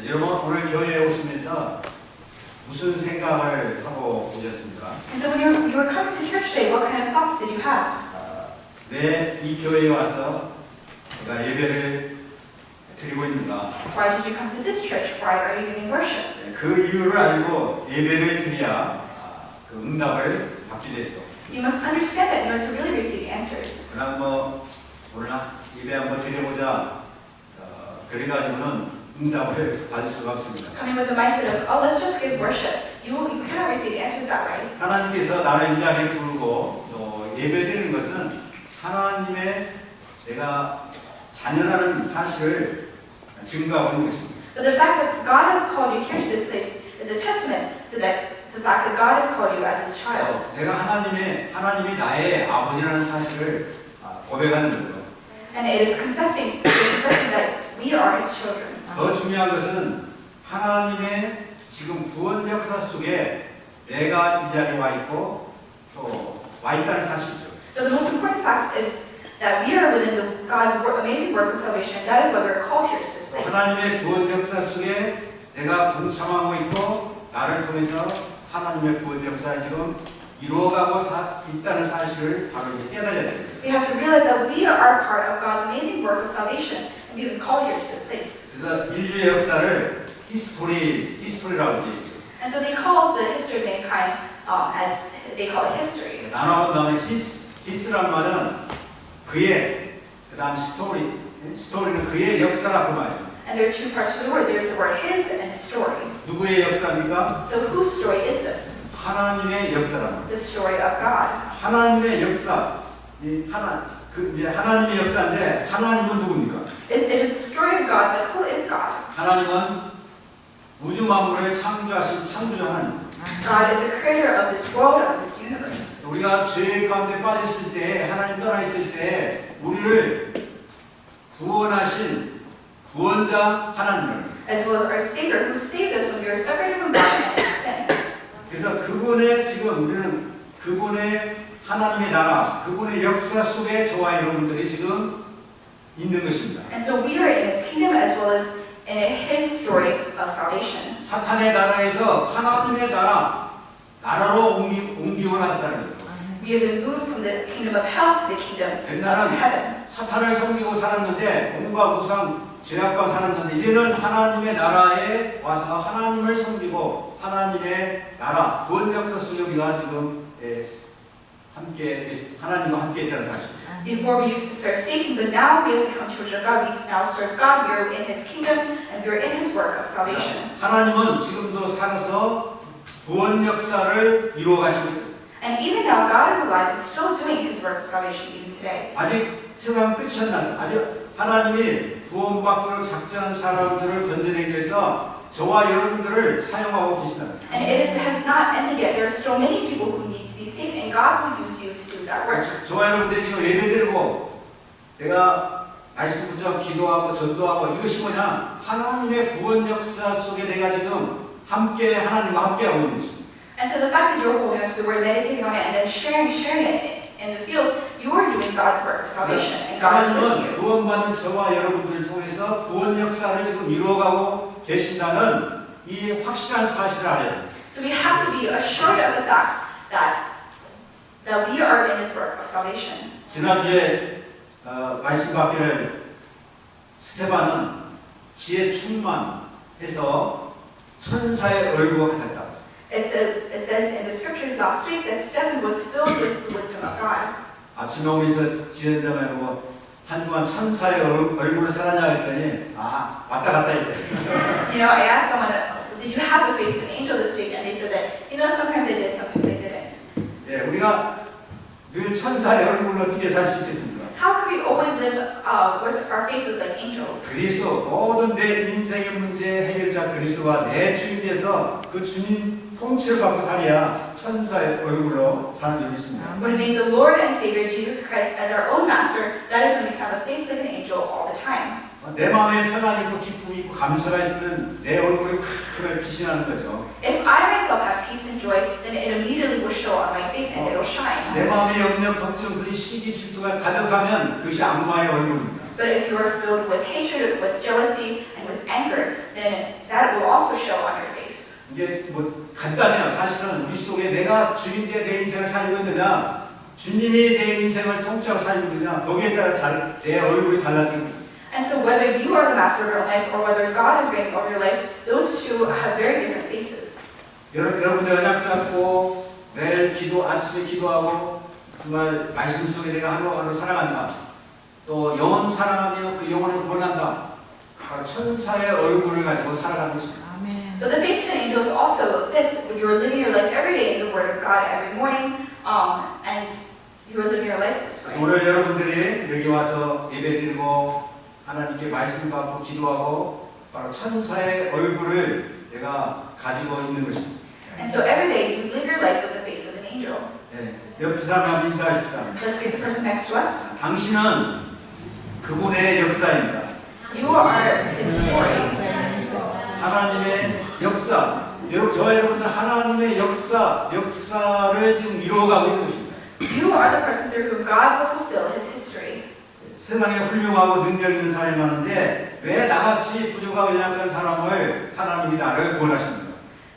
여러분 오늘 교회에 오시면서 무슨 생각을 하고 오셨습니까? And so when you were coming to church today, what kind of thoughts did you have? 왜 이 교회에 와서 내가 예배를 드리고 있는가? Why did you come to this church? Why are you giving worship? 그 이유를 알고 예배를 드려야 그 응답을 받게 되죠. You must understand that in order to really receive answers. 그냥 뭐 오늘 예배 한번 드려보자 그래가지고는 응답을 받을 수가 없습니다. Coming with the mindset of, oh, let's just give worship. You cannot receive the answers that way. 하나님께서 나를 이 자리에 부르고 또 예배드리는 것은 하나님의 내가 자녀라는 사실을 증거하고 있는 것입니다. But the fact that God has called you here to this place is a testament to the fact that God has called you as His child. 내가 하나님이 나의 아버지라는 사실을 고백하는 거예요. And it is confessing that we are His children. 더 중요한 것은 하나님의 지금 구원 역사 속에 내가 이 자리에 와 있고 또 와 있다는 사실이죠. So the most important fact is that we are within God's amazing work of salvation. That is why we are called here to this place. 하나님의 구원 역사 속에 내가 동참하고 있고 나를 통해서 하나님의 구원 역사에 지금 이루어가고 있다는 사실을 바로 깨달아야 됩니다. We have to realize that we are part of God's amazing work of salvation, and we've been called here to this place. 그래서 인류의 역사를 히스토리라고 얘기해요. And so they call the history of mankind as they call it history. 나눠본다면 히스란 말은 그의 그다음 스토리는 그의 역사라 그 말이죠. And there are two parts to the word. There's the word his and his story. 누구의 역사입니까? So whose story is this? 하나님의 역사랍니다. The story of God. 하나님의 역사, 이제 하나님의 역사인데 하나님은 누굽니까? It is the story of God, but who is God? 하나님은 우주 만물을 창조하신 창조주 하나님. God is the creator of this world, of this universe. 우리가 죄 가운데 빠졌을 때, 하나님 떠나 있을 때 우리를 구원하신 구원자 하나님을. As well as our Savior, who saved us when we were separated from God and in sin. 그래서 그분의 지금 우리는 그분의 하나님의 나라, 그분의 역사 속에 저와 여러분들이 지금 있는 것입니다. And so we are in His kingdom as well as in His story of salvation. 사탄의 나라에서 하나님의 나라로 옮기고 나갔다는 거죠. We have been moved from the kingdom of hell to the kingdom of 옛날은 heaven. 사탄을 섬기고 살았는데 온갖 우상 죄악과 살았는데 이제는 하나님의 나라에 와서 하나님을 섬기고 하나님의 나라 구원 역사 속에 우리가 지금 함께 하나님과 함께 있다는 사실. Before we used to serve Satan, but now we have become children of God. We now serve God. We are in His kingdom and we are in His work of salvation. 하나님은 지금도 살아서 구원 역사를 이루어 가시고 And even now, God is alive and still doing His work of salvation even today. 아직 세상 끝이 안 났어요. 아직 하나님이 구원받도록 작정한 사람들을 건져내기 위해서 저와 여러분들을 사용하고 계시다. And it has not ended yet. There are still many people who need to be saved, and God will use you to do that work. 저와 여러분들이 지금 예배드리고 내가 말씀 붙여 기도하고 전도하고 이것이 뭐냐? 하나님의 구원 역사 속에 내가 지금 함께 하나님과 함께하고 있는 것입니다. And so the fact that you're holding on to the word, meditating on it, and then sharing it in the field, you are doing God's work of salvation, and God is with 하나님은 you. 구원받는 저와 여러분들을 통해서 구원 역사를 지금 이루어가고 계신다는 이 확실한 사실을 알아야 됩니다. So we have to be assured of the fact that we are in His work of salvation. 지난주에 말씀 받기를 스테반은 지혜 충만해서 천사의 얼굴과 같았다. It says in the scriptures last week that Stephen was filled with the wisdom of God. 아침에 오면서 지연자매로 한 주간 천사의 얼굴을 살았냐 했더니 왔다 갔다 했대. You know, I asked someone, did you have the face of an angel this week? And they said that, you know, sometimes I did, sometimes I didn't. 예, 우리가 늘 천사의 얼굴로 어떻게 살 수 있겠습니까? How could we always live with our faces like angels? 그리스도 모든 내 인생의 문제 해결자 그리스도가 내 주인 돼서 그 주님 통치를 받고 살아야 천사의 얼굴로 사는 줄 믿습니다. When we make the Lord and Savior Jesus Christ as our own master, that is when we have a face like an angel all the time. 내 마음에 평안이 있고 기쁨이 있고 감사가 있으면 내 얼굴이 크게 빛이 나는 거죠. If I myself have peace and joy, then it immediately will show on my face and it will shine. 내 마음에 염려, 걱정, 그리 시기, 질투가 가득하면 그것이 악마의 얼굴입니다. But if you are filled with hatred, with jealousy, and with anger, then that will also show on your face. 이게 뭐 간단해요. 사실은 우리 속에 내가 주님께 내 인생을 살고 있느냐, 주님이 내 인생을 통째로 살고 있느냐, 거기에 따라 내 얼굴이 달라집니다. And so whether you are the master of your own life or whether God is reigning over your life, those two have very different faces. 여러분들 언약 잡고 매일 아침에 기도하고 정말 말씀 속에 내가 하루하루 살아간다. 또 영혼 사랑하며 그 영혼을 구원한다. 바로 천사의 얼굴을 가지고 살아가는 것입니다. But the faith of an angel is also this: you are living your life every day in the Word of God every morning, and you are living your life this way. 오늘 여러분들이 여기 와서 예배드리고 하나님께 말씀 받고 기도하고 바로 천사의 얼굴을 내가 가지고 있는 것입니다. And so every day you live your life with the face of an angel. 네, 옆 사람한테 인사하십시다. Let's give the person next to us. 당신은 그분의 역사입니다. You are His story. 하나님의 역사. 저와 여러분들 하나님의 역사를 지금 이루어가고 있는 것입니다. You are the person through whom God will fulfill His history. 세상에 훌륭하고 능력 있는 사람이 많은데 왜 나같이 부족하고 연약한 사람을 하나님이 나를 구원하십니까?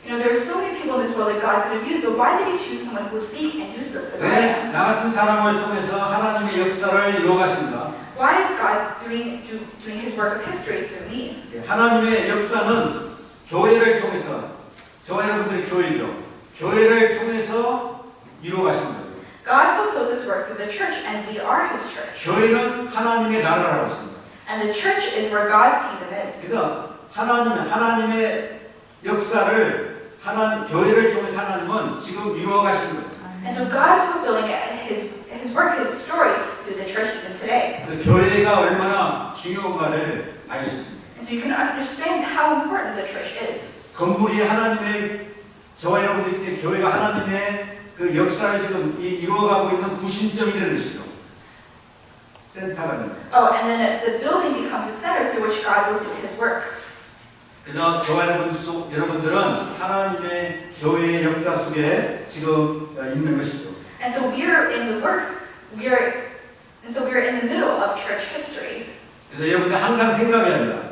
You know, there are so many people in this world that God could have used, but why did He choose someone who was weak and useless as I 왜 am? 나 같은 사람을 통해서 하나님의 역사를 이루어가십니까? Why is God doing His work of history through me? 하나님의 역사는 교회를 통해서 저와 여러분들이 교회죠. 교회를 통해서 이루어가신 거죠. God fulfills His work through the church, and we are His church. 교회는 하나님의 나라라고 했습니다. And the church is where God's kingdom is. 그래서 하나님의 역사를 교회를 통해서 하나님은 지금 이루어가신 거예요. And so God is fulfilling His work, His story through the church even today. 그래서 교회가 얼마나 중요한가를 알 수 있습니다. And so you can understand how important the church is. 건물이 저와 여러분들께 교회가 하나님의 그 역사를 지금 이루어가고 있는 구심점이 되는 것이죠. 센터가 됩니다. Oh, and then the building becomes the center through which God will do His work. 그래서 저와 여러분들은 하나님의 교회의 역사 속에 지금 있는 것이죠. And so we're in the work, we're in the middle of church history. 그래서 여러분들 항상 생각해야 합니다.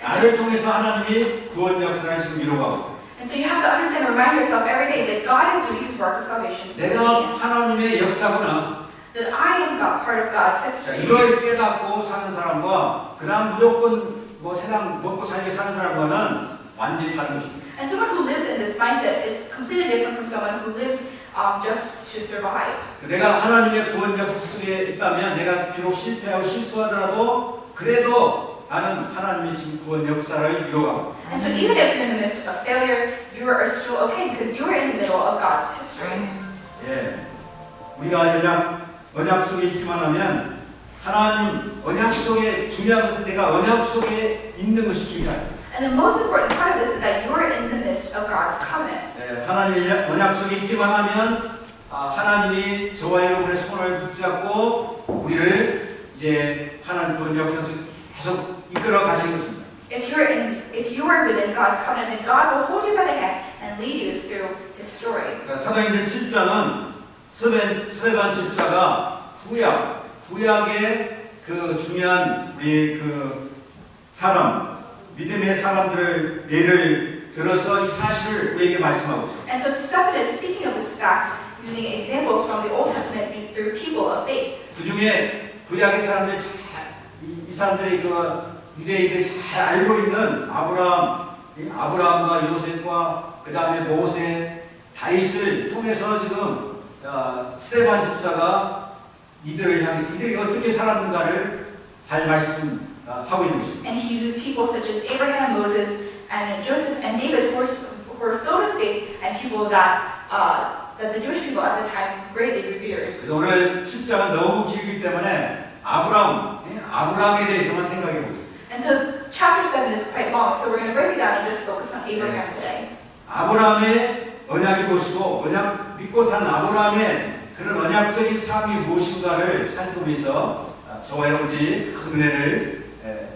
나를 통해서 하나님이 구원 역사를 지금 이루어가고 And so you have to understand, remind yourself every day that God is doing His work of salvation through 내가 me. 하나님의 역사구나. That I am God, part of God's 자, history. 이걸 깨닫고 사는 사람과 그냥 무조건 세상 먹고 살게 사는 사람과는 완전히 다른 것입니다. And someone who lives in this mindset is completely different from someone who lives just to survive. 내가 하나님의 구원 역사 속에 있다면 내가 비록 실패하고 실수하더라도 그래도 나는 하나님의 지금 구원 역사를 이루어가고 And so even if you're in the midst of failure, you are still okay because you are in the middle of God's history. 예, 우리가 언약 속에 있기만 하면 하나님 언약 속에 중요한 것은 내가 언약 속에 있는 것이 중요해요. And the most important part of this is that you are in the midst of God's covenant. 예, 하나님의 언약 속에 있기만 하면 하나님이 저와 여러분의 손을 붙잡고 우리를 이제 하나님 구원 역사 속에 계속 이끌어 가신 것입니다. If you are within God's covenant, then God will hold you by the hand and lead you through His story. 그러니까 사도행전 7장은 스데반 집사가 구약의 그 중요한 우리 그 믿음의 사람들을 예를 들어서 이 사실을 우리에게 말씀하고 있죠. And so Stephen is speaking of this fact using examples from the Old Testament through people of faith. 그 중에 구약의 사람들 이 사람들이 그 유대인들이 잘 알고 있는 아브라함과 요셉과 그 다음에 모세, 다윗을 통해서 지금 스데반 집사가 이들을 향해서 이들이 어떻게 살았는가를 잘 말씀하고 있는 것입니다. And he uses people such as Abraham, Moses, and Joseph, and David, who were filled with faith, and people that the Jewish people at the time greatly revered. 그래서 오늘 7장은 너무 길기 때문에 아브라함에 대해서만 생각해 보겠습니다. And so chapter 7 is quite long, so we're going to break it down and just focus on Abraham today. 아브라함의 언약이 무엇이고 언약 믿고 산 아브라함의 그런 언약적인 삶이 무엇인가를 살펴보면서 저와 여러분들이 큰 은혜를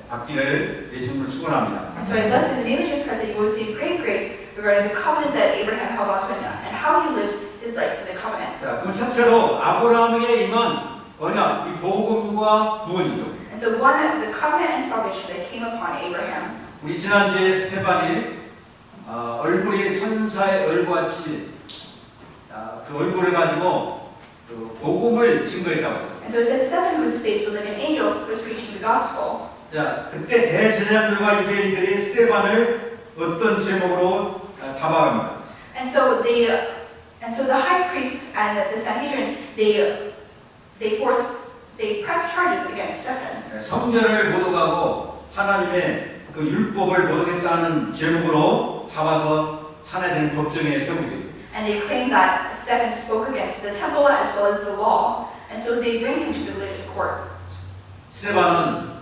받기를 예수님을 축원합니다. And so I bless in the name of Jesus Christ that you will receive great grace regarding the covenant that Abraham held on to and how he lived his life in the covenant. 자, 그럼 첫째로 아브라함에게 임한 언약, 이 복음과 구원이죠. And so the covenant and salvation that came upon Abraham. 우리 지난주에 스테반이 얼굴이 천사의 얼굴같이 그 얼굴을 가지고 그 복음을 증거했다고 했어요. And so it says seven whose face was like an angel was preaching the gospel. 자, 그때 대제사장들과 유대인들이 스데반을 어떤 제목으로 잡아갑니다. And so the high priest and the Sanhedrin they pressed charges against Stephen. 성전을 모독하고 하나님의 그 율법을 모독했다는 제목으로 잡아서 산해된 법정에 세우게. And they claim that Stephen spoke against the temple as well as the law. And so they bring him to the religious court. 스데반은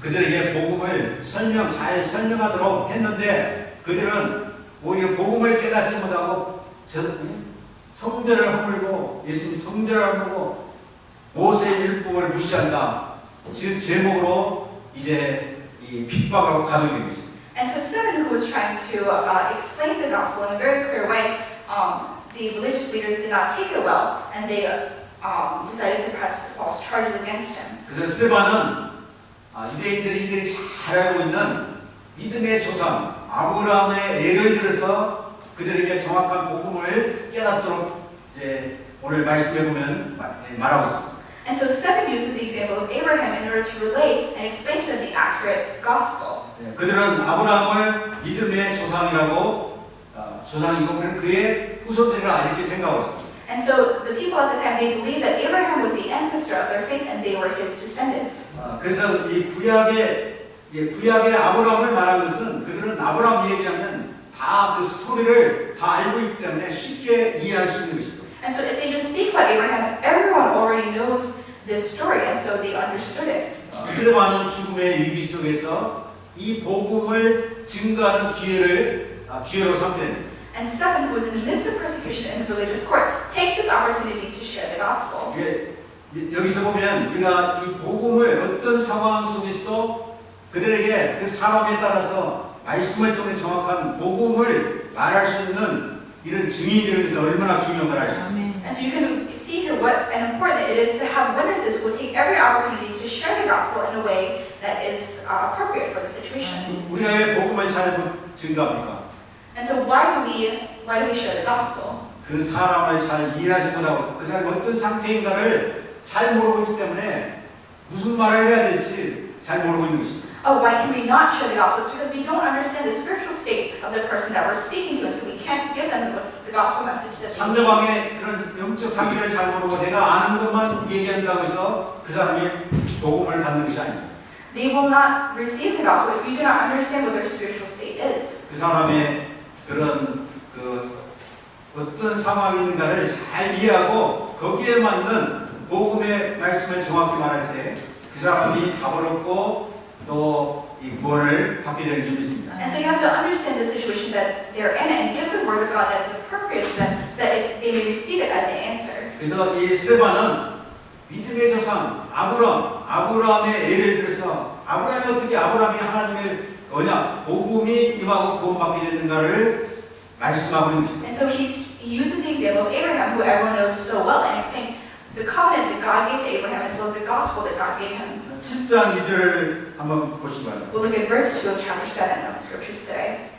그들에게 복음을 잘 설명하도록 했는데 그들은 오히려 복음을 깨닫지 못하고 성전을 허물고 예수님 성전을 허물고 모세의 율법을 무시한다. 즉 제목으로 이제 이 핍박하고 가두게 됐습니다. And so Stephen, who was trying to explain the gospel in a very clear way, the religious leaders did not take it well, and they decided to press false charges against him. 그래서 스데반은 이들이 잘 알고 있는 믿음의 조상 아브라함의 예를 들어서 그들에게 정확한 복음을 깨닫도록 이제 오늘 말씀해 보면 말하고 있습니다. And so Stephen uses the example of Abraham in order to relay and explain to them the accurate gospel. 그들은 아브라함을 믿음의 조상이라고 조상이고 그의 후손들이라 이렇게 생각하고 있습니다. And so the people at the time, they believed that Abraham was the ancestor of their faith and they were his descendants. 그래서 이 구약의 아브라함을 말한 것은 그들은 아브라함 얘기하면 다 그 스토리를 다 알고 있기 때문에 쉽게 이해할 수 있는 것이죠. And so if they just speak about Abraham, everyone already knows this story, and so they understood it. 스데반은 죽음의 위기 속에서 이 복음을 증거하는 기회로 삼게 됩니다. And Stephen, who was in the midst of persecution in the religious court, takes this opportunity to share the gospel. 여기서 보면 우리가 이 복음을 어떤 상황 속에서도 그들에게 그 사람에 따라서 말씀을 통해 정확한 복음을 말할 수 있는 이런 증인들에 대해서 얼마나 중요한 걸 알 수 있습니다. And so you can see here what and important it is to have witnesses who will take every opportunity to share the gospel in a way that is appropriate for the situation. 우리가 왜 복음을 잘 증거합니까? And so why do we share the gospel? 그 사람을 잘 이해하지 못하고 그 사람이 어떤 상태인가를 잘 모르고 있기 때문에 무슨 말을 해야 될지 잘 모르고 있는 것입니다. Oh, why can we not share the gospel? It's because we don't understand the spiritual state of the person that we're speaking to, and so we can't give them the gospel message that they need. 상대방의 그런 영적 상태를 잘 모르고 내가 아는 것만 얘기한다고 해서 그 사람이 복음을 받는 것이 아닙니다. They will not receive the gospel if you do not understand what their spiritual state is. 그 사람의 그런 어떤 상황이 있는가를 잘 이해하고 거기에 맞는 복음의 말씀을 정확히 말할 때 그 사람이 답을 얻고 또 이 구원을 받게 되는 일이 있습니다. And so you have to understand the situation that they're in and give the word of God that is appropriate to them so that they may receive it as an answer. 그래서 이 스데반은 믿음의 조상 아브라함의 예를 들어서 아브라함이 어떻게 아브라함이 하나님의 언약 복음이 임하고 구원받게 됐는가를 말씀하고 있는 것입니다. And so he uses the example of Abraham, who everyone knows so well, and explains the covenant that God gave to Abraham as well as the gospel that God gave him. 7장 2절을 한번 보시기 바랍니다. We'll look at verse 2 of chapter 7 of the scriptures today.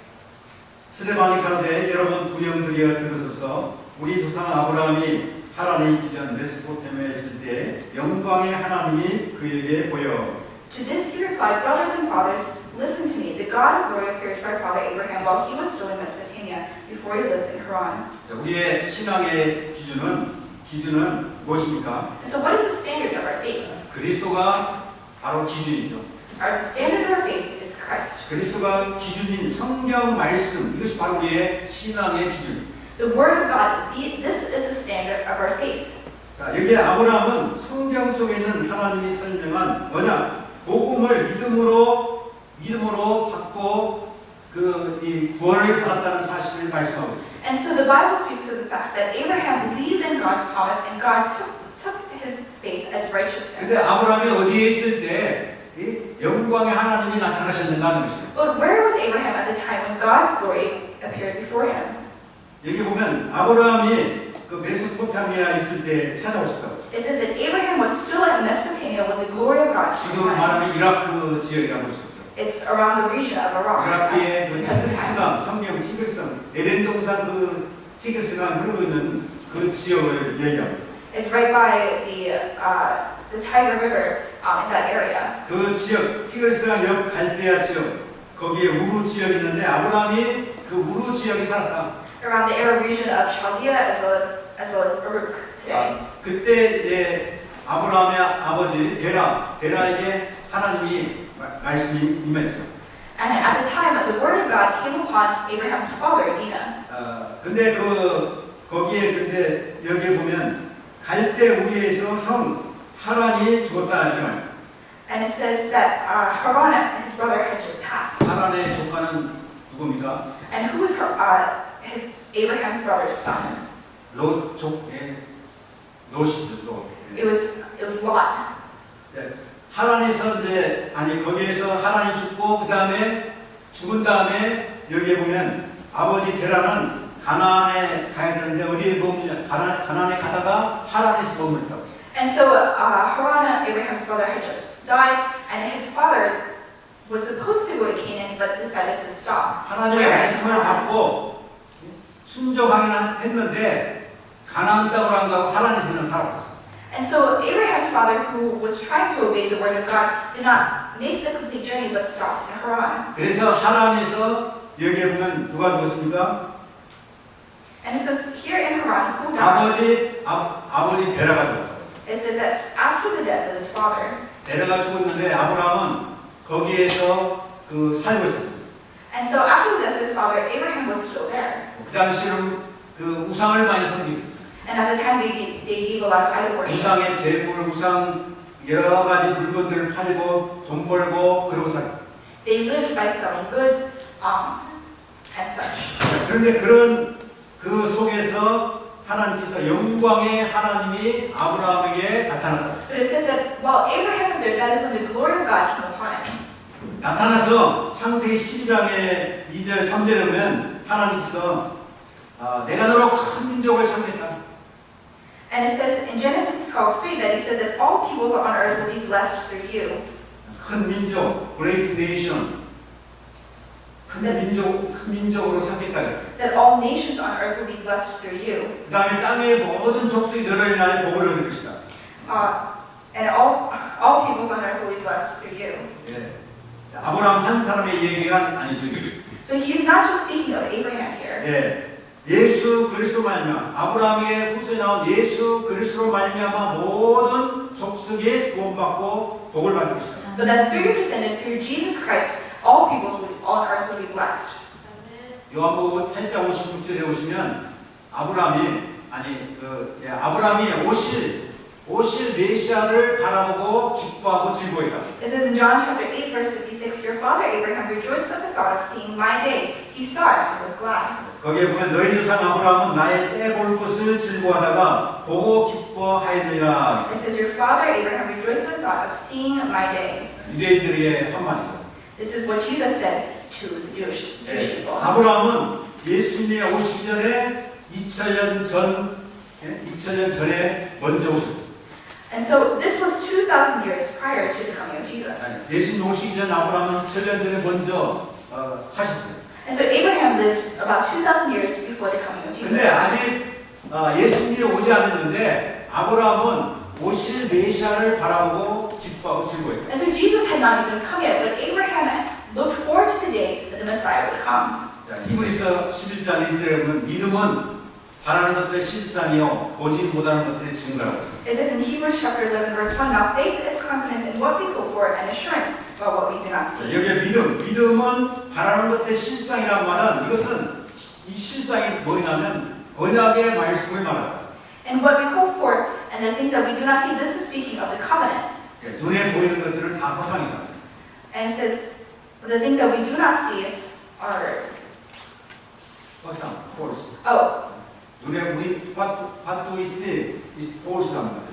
스데반이 가로되 여러분 부영들이여 들으소서 우리 조상 아브라함이 하란에 있기 전 메소포타미아에 있을 때 영광의 하나님이 그에게 보여 To this he replied, brothers and fathers, listen to me. The God of glory appeared to our father Abraham while he was still in Mesopotamia, before he lived in Haran. 자, 우리의 신앙의 기준은 무엇입니까? And so what is the standard of our faith? 그리스도가 바로 기준이죠. The standard of our faith is Christ. 그리스도가 기준인 성경 말씀 이것이 바로 우리의 신앙의 기준입니다. The word of God, this is the standard of our faith. 자, 여기 아브라함은 성경 속에 있는 하나님이 설명한 복음을 믿음으로 받고 이 구원을 받았다는 사실을 말씀하고 있습니다. And so the Bible speaks of the fact that Abraham believed in God's promise and God took his faith as righteousness. 근데 아브라함이 어디에 있을 때 이 영광의 하나님이 나타나셨는가 하는 것이죠. But where was Abraham at the time when God's glory appeared before him? 여기 보면 아브라함이 그 메소포타미아에 있을 때 찾아오셨다고. It says that Abraham was still in Mesopotamia when the glory of God shone 지금 on him. 말하면 이라크 지역이라고 볼 수 있죠. It's around the region of Iraq. 이라크의 그 because of 티그스강, 성경 티그스강, 에덴 동산 그 티그스강 흐르고 있는 그 지역을 얘기합니다. It's right by the Tiger River in that area. 그 지역, 티그스강 옆 갈대아 지역, 거기에 우루 지역이 있는데 아브라함이 그 우루 지역에 살았다. Around the Arab region of Chaldea as well as Uruk today. 그때 이제 아브라함의 아버지 데라에게 하나님이 말씀이 임했죠. And at the time, the word of God came upon Abraham's father, Dinah. 근데 거기에 근데 여기에 보면 갈대 우리에서 형 하란이 죽었다 이렇게 말해요. And it says that Haran, his brother, had just passed. 하란의 조카는 누굽니까? And who was his Abraham's brother's son? 롯이죠. 롯. It was Lot. 네. 하란에서 이제 거기에서 하란이 죽고 그 다음에 죽은 다음에 여기에 보면 아버지 데라는 가나안에 가야 되는데 어디에 머물냐? 가나안에 가다가 하란에서 머물다고. And so Haran, Abraham's brother, had just died, and his father was supposed to go to Canaan, but decided to stop. 하나님의 말씀을 받고 순종하기는 했는데 가나안 땅으로 안 가고 하란에서는 살았어. And so Abraham's father, who was trying to obey the word of God, did not make the complete journey, but stopped in Haran. 그래서 하란에서 여기에 보면 누가 죽었습니까? And it says here in Haran, who died? 아버지 데라가 죽었어요. It says that after the death of his father, 데라가 죽었는데 아브라함은 거기에서 살고 있었어요. and so after the death of his father, Abraham was still there. 그 당시는 그 우상을 많이 섬기고 And at the time, they gave a lot of idol worship. 우상의 재물, 우상 여러 가지 물건들을 팔고 돈 벌고 그러고 살고. They lived by selling goods and such. 그런데 그런 그 속에서 하나님께서 영광의 하나님이 아브라함에게 나타났다. But it says that while Abraham was there, that is when the glory of God came upon him. 나타나서 창세기 12장의 2절 3절에 보면 하나님께서 내가 너로 큰 민족을 삼겠다. And it says in Genesis 12:3 that he says that all peoples on earth will be blessed through you. 큰 민족, great nation. 큰 민족으로 삼겠다 그랬어요. That all nations on earth will be blessed through you. 그 다음에 땅의 모든 족속이 너를 인하여 복을 얻을 것이다. And all peoples on earth will be blessed through you. 예. 아브라함 한 사람의 얘기가 아니죠. So he is not just speaking of Abraham here. 예. 예수 그리스도 말미암아 아브라함의 후손이 나온 예수 그리스도로 말미암아 모든 족속이 구원받고 복을 받을 것이다. But that through your descendant, through Jesus Christ, all peoples on earth will be blessed. 요한복음 8장 56절에 보시면 아브라함이 오실 메시아를 바라보고 기뻐하고 즐거워했다. It says in John chapter 8 verse 56, your father Abraham rejoiced at the thought of seeing my day. He saw it and was glad. 거기에 보면 너희 조상 아브라함은 나의 때 볼 것을 즐거워하다가 보고 기뻐하였느니라. It says your father Abraham rejoiced at the thought of seeing my day. 유대인들의 한마디죠. This is what Jesus said to the Jewish people. 아브라함은 예수님이 오시기 전에 2000년 전에 먼저 오셨어요. And so this was 2,000 years prior to the coming of Jesus. 예수님 오시기 전 아브라함은 2000년 전에 먼저 사셨어요. And so Abraham lived about 2,000 years before the coming of Jesus. 근데 아직 예수님이 오지 않았는데 아브라함은 오실 메시아를 바라보고 기뻐하고 즐거워했어요. And so Jesus had not even come yet, but Abraham looked forward to the day that the Messiah would come. 히브리서 11장 1절에 보면 믿음은 바라는 것들의 실상이요 보지 못하는 것들의 증거라고 했어요. It says in Hebrews chapter 11 verse 1, now faith is confidence in what we hope for and assurance about what we do not see. 여기에 믿음은 바라는 것들의 실상이란 말은 이것은 이 실상이 뭐냐면 언약의 말씀을 말합니다. And what we hope for and the things that we do not see, this is speaking of the covenant. 눈에 보이는 것들은 다 허상이다. And it says the things that we do not see are 허상, false. 눈에 우리 what we see is false랍니다.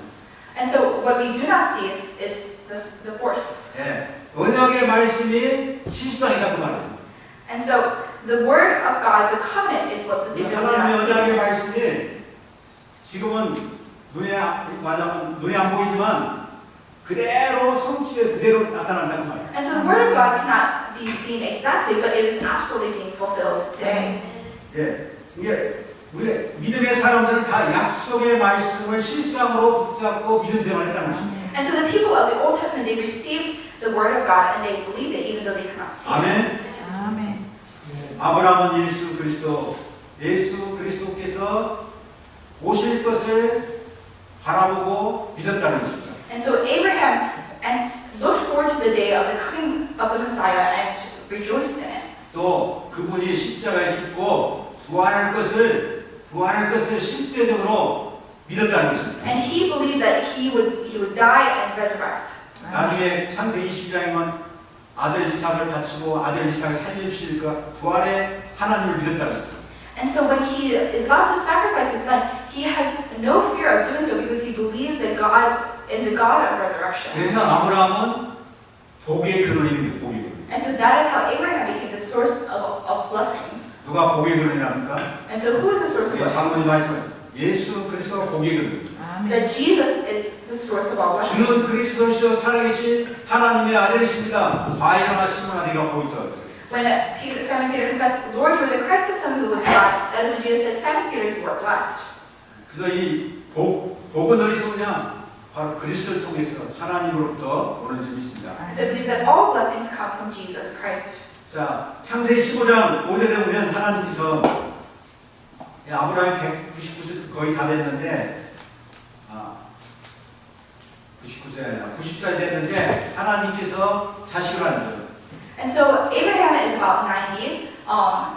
And so what we do not see is the force. 예, 언약의 말씀이 실상이다 그 말이에요. And so the word of God, the covenant, is what the 이 things that we do 하나님의 not 언약의 see. 말씀이 지금은 눈에 안 보이지만 그대로 성취돼 그대로 나타난다는 말이에요. And so the word of God cannot be seen exactly, but it is absolutely being fulfilled today. 예, 이게 우리 믿음의 사람들은 다 약속의 말씀을 실상으로 붙잡고 믿음 생활을 했다는 것입니다. And so the people of the Old Testament, they received the word of God and they believed it even though they could not see it. 아멘. 아멘. 아브라함은 예수 그리스도께서 오실 것을 바라보고 믿었다는 것이죠. And so Abraham and looked forward to the day of the coming of the Messiah and rejoiced in it. 또 그분이 십자가에 죽고 부활할 것을 실제적으로 믿었다는 것입니다. And he believed that he would die and resurrect. 나중에 창세기 22장에만 아들 이삭을 바치고 아들 이삭을 살려주실 그 부활의 하나님을 믿었다는 것입니다. And so when he is about to sacrifice his son, he has no fear of doing so because he believes that in the God of resurrection. 그래서 아브라함은 복의 근원입니다. 복의 근원. And so that is how Abraham became the source of blessings. 누가 복의 근원이랍니까? And so who is the source of 방금 blessings? 말씀하신 예수 그리스도가 복의 근원. 아멘. That Jesus is the source of all blessings. 주는 그리스도시요 살아계신 하나님의 아들이십니다. 과일하나 시몬아 네가 보이다. When Simon Peter confessed, Lord, you are the Christ, the Son of the living God, that is when Jesus said, Simon Peter, you are blessed. 그래서 이 복은 어디서 오냐? 바로 그리스도를 통해서 하나님으로부터 오는 점이 있습니다. So I believe that all blessings come from Jesus Christ. 자, 창세기 15장 5절에 보면 하나님께서 아브라함이 199세 거의 다 됐는데 99세 아니라 90살 됐는데 하나님께서 자식을 안 줘요. And so Abraham is about 90.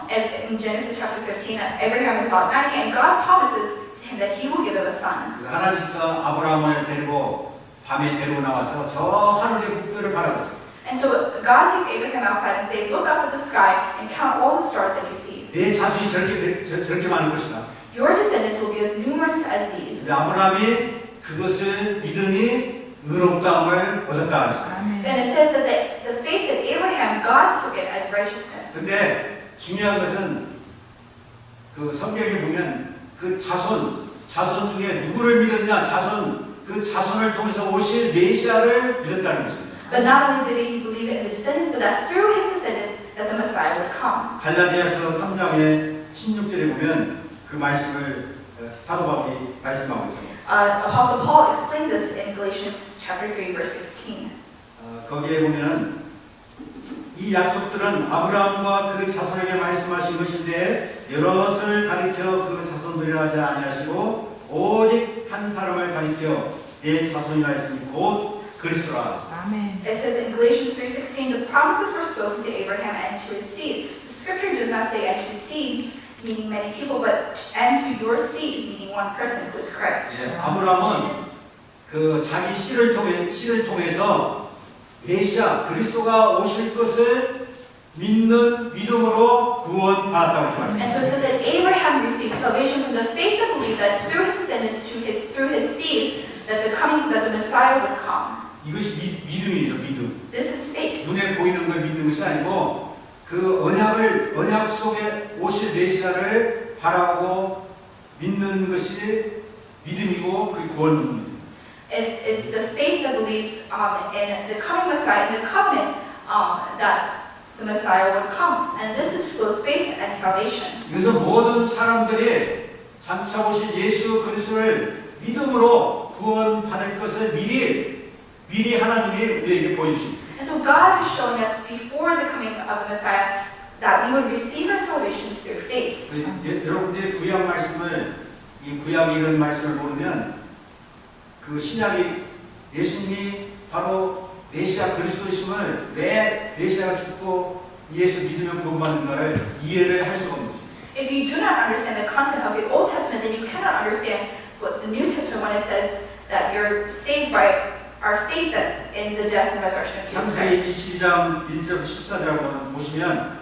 In Genesis chapter 15, Abraham is about 90, and God promises to him that he will give him a son. 그래서 하나님께서 아브라함을 데리고 밤에 데리고 나와서 저 하늘의 별들을 바라보세요. And so God takes Abraham outside and says, look up at the sky and count all the stars that you see. 내 자손이 저렇게 많은 것이다. Your descendants will be as numerous as these. 그래서 아브라함이 그것을 믿으니 의롭다함을 얻었다 그랬어요. 아멘. Then it says that the faith that Abraham, God took it as righteousness. 근데 중요한 것은 그 성경에 보면 그 자손 중에 누구를 믿었냐? 그 자손을 통해서 오실 메시아를 믿었다는 것입니다. But not only did he believe in the descendants, but that through his descendants that the Messiah would come. 갈라디아서 3장의 16절에 보면 그 말씀을 사도 바울이 말씀하고 있죠. Apostle Paul explains this in Galatians chapter 3, verse 16. 거기에 보면은 이 약속들은 아브라함과 그 자손에게 말씀하신 것인데 여럿을 가리켜 그 자손들이라 하지 아니하시고 오직 한 사람을 가리켜 내 자손이라 했으니 곧 그리스도라. 아멘. It says in Galatians 3:16, the promises were spoken to Abraham and to his seed. The scripture does not say and to seeds, meaning many people, but and to your seed, meaning one person, who is Christ. 예, 아브라함은 그 자기 씨를 통해서 메시아 그리스도가 오실 것을 믿는 믿음으로 구원받았다고 And 말씀합니다. so it says that Abraham received salvation from the faith that believed that through his descendants through his seed that the Messiah would come. 이것이 믿음이에요, 믿음. This is faith. 눈에 보이는 걸 믿는 것이 아니고 그 언약 속에 오실 메시아를 바라보고 믿는 것이 믿음이고 그 구원입니다. It is the faith that believes in the coming Messiah, in the covenant that the Messiah would come. And this is both faith and salvation. 그래서 모든 사람들이 장차 오실 예수 그리스도를 믿음으로 구원받을 것을 미리 하나님이 우리에게 보여주십니다. And so God is showing us before the coming of the Messiah that we would receive our salvation through faith. 여러분들이 구약 말씀을 이 구약의 이런 말씀을 보면 그 신약이 예수님이 바로 메시아 그리스도이심을 왜 메시아가 죽고 예수 믿으면 구원받는가를 이해를 할 수가 없는 거죠. If you do not understand the content of the Old Testament, then you cannot understand what the New Testament when it says that you're saved by our faith that in the death and resurrection of Jesus Christ. 창세기 22장 1절 14절을 보시면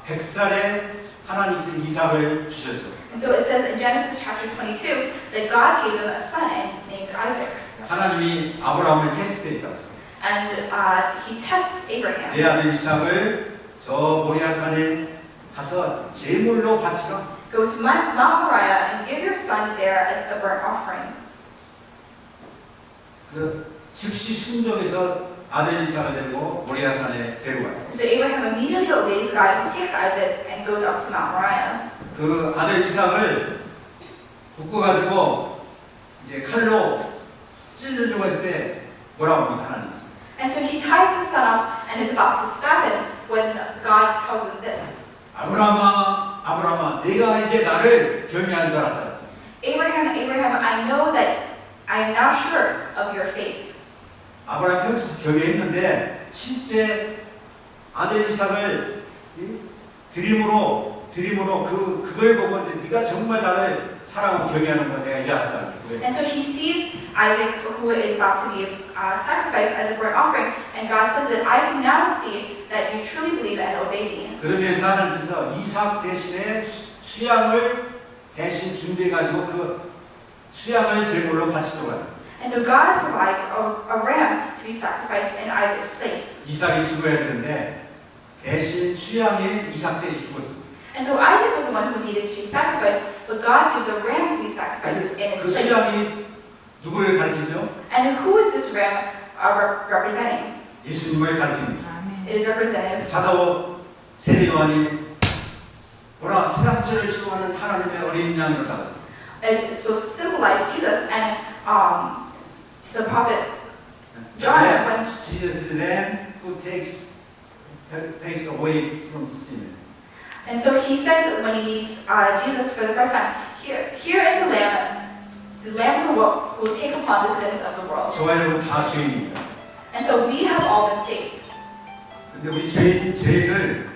100살에 하나님께서 이삭을 주셨죠. And so it says in Genesis chapter 22 that God gave him a son named Isaac. 하나님이 아브라함을 테스트했다고 했어요. And he tests Abraham. 내 아들 이삭을 저 모리아산에 가서 제물로 바치라. Go to Mount Moriah and give your son there as a burnt offering. 그 즉시 순종해서 아들 이삭을 데리고 모리아산에 데려가요. So Abraham immediately obeys God. He takes Isaac and goes up to Mount Moriah. 그 아들 이삭을 묶어가지고 이제 칼로 찔르려고 할 때 뭐라고 합니까? 하나님. And so he ties his son up and is about to stab him when God tells him this. 아브라함아, 아브라함아, 네가 이제 나를 경외하는 줄 알았다. Abraham, Abraham, I know that I am now sure of your faith. 아브라함 평소 경외했는데 실제 아들 이삭을 드림으로 그걸 보고 이제 네가 정말 나를 사랑하고 경외하는 걸 내가 이제 알았다. And so he sees Isaac, who is about to be sacrificed as a burnt offering, and God says that I can now see that you truly believe and obey me. 그러면서 하나님께서 이삭 대신에 수양을 대신 준비해가지고 그 수양을 제물로 바치도록 해요. And so God provides a ram to be sacrificed in Isaac's place. 이삭이 죽어야 되는데 대신 수양이 이삭 대신 죽었습니다. And so Isaac was the one who needed to be sacrificed, but God gives a ram to be sacrificed in his 그 place. 수양이 누구를 가리키죠? And who is this ram representing? 예수님을 가리킵니다. It is representative. 사도 세례 요한이 보라 세상죄를 치료하는 하나님의 어린 양이로다. It's supposed to symbolize Jesus, and the prophet John, when Jesus is the Lamb who takes away from sin. and so he says that when he meets Jesus for the first time, here is the Lamb who will take upon the sins of the world. 저와 여러분 다 죄인입니다. And so we have all been saved. 근데 우리 죄인을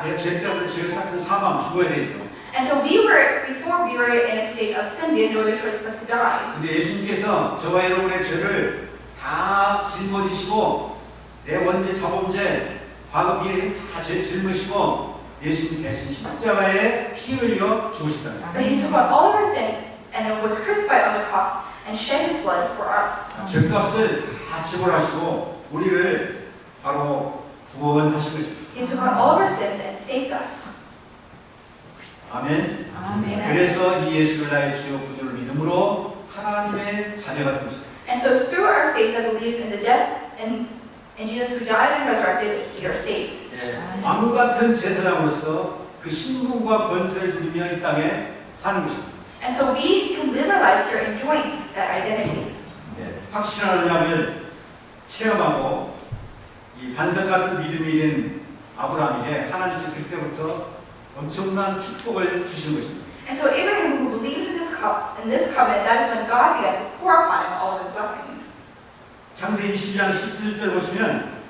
내 죄 때문에 죄를 삭스 사망 죽어야 되죠. And so before we were in a state of sin, we had no other choice but to die. 근데 예수님께서 저와 여러분의 죄를 다 짊어지시고 내 원죄, 자범죄, 과거, 미래 다 짊으시고 예수님 대신 십자가에 피 흘려 죽으셨다. But he took on all of our sins and was crucified on the cross and shed his blood for us. 죄값을 다 지불하시고 우리를 바로 구원하신 것입니다. He took on all of our sins and saved us. 아멘. Amen. 그래서 이 예수를 나의 주요 구주를 믿음으로 하나님의 자녀가 된 것입니다. And so through our faith that believes in the death and Jesus who died and resurrected, we are saved. 왕 같은 제사장으로서 그 신분과 권세를 누리며 이 땅에 사는 것입니다. And so we can live our lives here enjoying that identity. 확실한 언약을 체험하고 이 반석 같은 믿음이 된 아브라함에게 하나님께서 그때부터 엄청난 축복을 주신 것입니다. And so Abraham, who believed in this covenant, that is when God began to pour upon him all of his blessings. 창세기 12장 17절 보시면